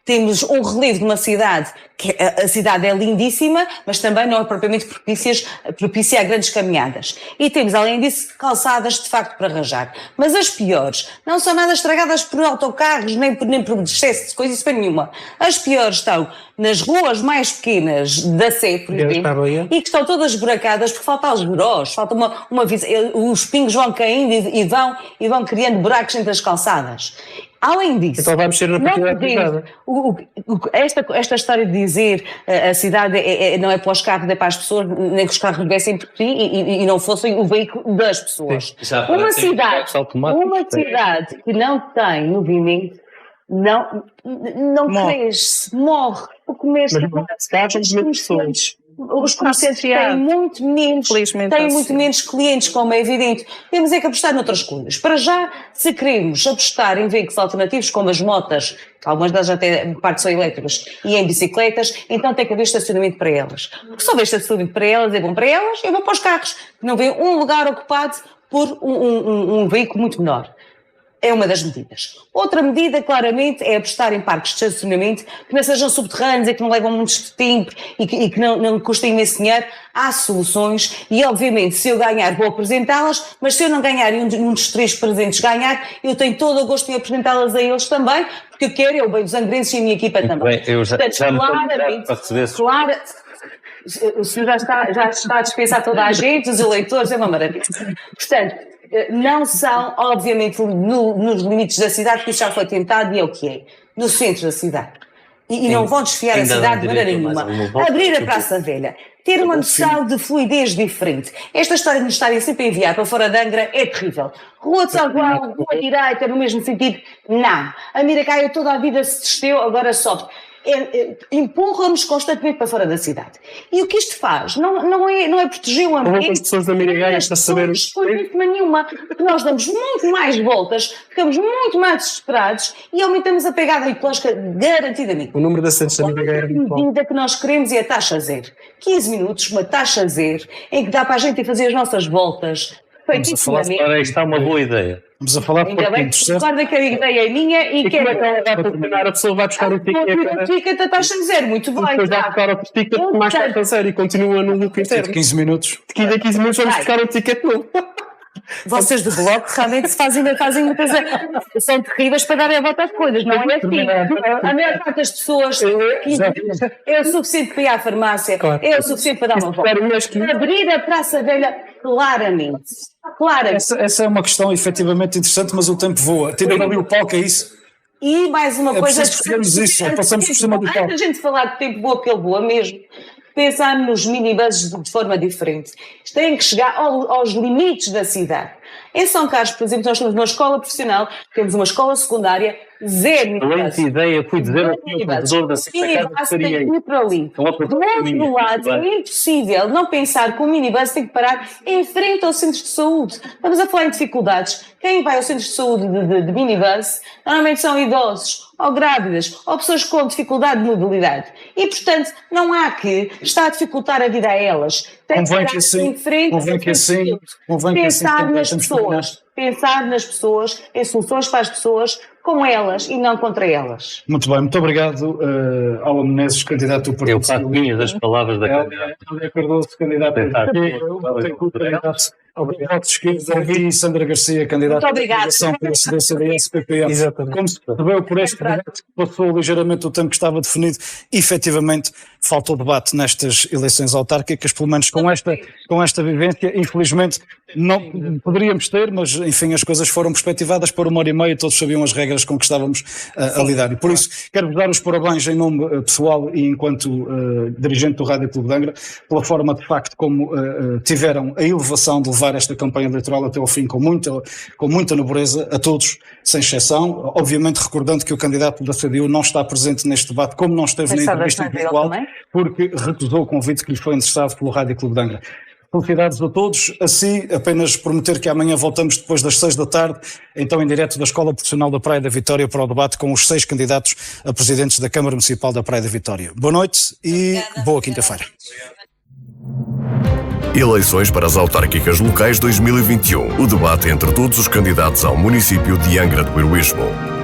Temos um relevo de uma cidade, que a cidade é lindíssima, mas também não é propriamente propícia a grandes caminhadas. E temos, além disso, calçadas de facto para arranjar. Mas as piores não são nada estragadas por autocarros, nem por excesso de coisa, isso para nenhuma. As piores estão nas ruas mais pequenas da Sé, por exemplo, e que estão todas esburacadas porque falta os burós, falta os pingos vão caindo e vão criando buracos entre as calçadas. Além disso, então vai mexer na propriedade privada. Esta história de dizer a cidade não é para os carros, é para as pessoas, nem que os carros viessem por si e não fossem o veículo das pessoas. Uma cidade que não tem movimento não cresce, morre. O comércio os comerciantes têm muito menos clientes, como é evidente. Temos é que apostar noutras coisas. Para já, se queremos apostar em veículos alternativos, como as motas, algumas delas até parte são elétricas, e em bicicletas, então tem que haver estacionamento para elas. Porque se houver estacionamento para elas, é bom para elas, é bom para os carros, que não vê um lugar ocupado por um veículo muito menor. É uma das medidas. Outra medida, claramente, é apostar em parques de estacionamento que não sejam subterrâneos e que não levam muito tempo e que não custem imenso dinheiro. Há soluções e, obviamente, se eu ganhar, vou apresentá-las, mas se eu não ganhar e um dos três presentes ganhar, eu tenho todo o gosto em apresentá-las a eles também, porque eu quero, eu bem dos angrenses e a minha equipa também. Bem, eu já claramente, o senhor já está a dispensar toda a gente, os eleitores, é uma maravilha. Portanto, não são, obviamente, nos limites da cidade, que isso já foi tentado e é o que é. No centro da cidade. E não vão desfiar a cidade de maneira nenhuma. Abrir a Praça Velha. Ter uma noção de fluidez diferente. Esta história de nos estarem sempre a enviar para fora de Angra é terrível. Rua de São João, Rua Direita, no mesmo sentido, não. A Miracaia toda a vida se desceu, agora sobe. Empurra-nos constantemente para fora da cidade. E o que isto faz não é proteger o ambiente. As pessoas da Miracaia para saber nenhuma, porque nós damos muito mais voltas, ficamos muito mais desesperados e aumentamos a pegada ecológica garantidamente. O número de acidentes da Miracaia era muito alto. A medida que nós queremos é a taxa zero. 15 minutos, uma taxa zero, em que dá para a gente ir fazer as nossas voltas. Isto é uma boa ideia. Vamos a falar por Ainda bem pontos, que certo? concorda que a ideia é minha e que Como é que ela vai funcionar? A pessoa vai buscar o ticket, Fica a taxa zero, muito bem. depois vai buscar outro ticket mais taxa zero e continua no lucro interno. 15 minutos. De 15 a 15 minutos vamos buscar o ticket novo. Vocês do Bloco realmente fazem muitas. São terríveis para darem a volta às coisas, não é assim? A maior parte das pessoas é o suficiente para ir à farmácia, Claro. é o suficiente para dar uma volta. Abrir a Praça Velha, claramente. Claramente. Essa é uma questão efetivamente interessante, mas o tempo voa. Tirem ali o palco, é isso? E mais uma É coisa. preciso percebermos isso, passamos por cima do palco. Antes da gente falar de tempo boa, porque ele boa mesmo, pensar nos minibuses de forma diferente. Isto tem que chegar aos limites da cidade. Em São Carlos, por exemplo, nós temos uma escola profissional, temos uma escola secundária, zero Excelente ideia, fui dizer ao senhor professor da sexta casa que faria isso. por ali. É uma Do proposta outro minha. lado, é impossível não pensar que o minibus tem que parar em frente aos centros de saúde. Estamos a falar em dificuldades. Quem vai aos centros de saúde de minibus normalmente são idosos, ou grávidas, ou pessoas com dificuldade de mobilidade. E, portanto, não há que estar a dificultar a vida a elas. Tem que Convém parar que assim- em frente convém aos que centros de assim- saúde. convém que assim Pensar também nas temos que pessoas. Pensar nas pessoas, em soluções para as pessoas, com elas e não contra elas. Muito bem, muito obrigado Alan Menezes, candidato do Eu Partido faço Socialista. minhas as palavras da candidata. Helder Cardoso, candidato Tentar. Obrigado, esquerda, e Sandra Garcia, candidata Muito obrigada. da Federação pela CDS-PPM. Exatamente. Como se percebeu por este debate, que passou ligeiramente o tempo que estava definido, efetivamente faltou debate nestas eleições autárquicas, pelo menos com esta vivência. Infelizmente não poderíamos ter, mas enfim as coisas foram perspectivadas por 1h30 e todos sabiam as regras com que estávamos a lidar. E por isso quero-vos dar os parabéns em nome pessoal e enquanto dirigente do Rádio Clube de Angra, pela forma de facto como tiveram a elevação de levar esta campanha eleitoral até ao fim com muita nobreza, a todos, sem exceção. Obviamente recordando que o candidato da CDU não está presente neste debate, como não esteve na entrevista individual, porque recusou o convite que lhe foi endereçado pelo Rádio Clube de Angra. Felicidades a todos, assim apenas prometer que amanhã voltamos depois das 6 da tarde, então em direto da Escola Profissional da Praia da Vitória para o debate com os 6 candidatos a presidentes da Câmara Municipal da Praia da Vitória. Boa noite e boa quinta-feira. Eleições para as autárquicas locais 2021. O debate entre todos os candidatos ao município de Angra do Heroísmo.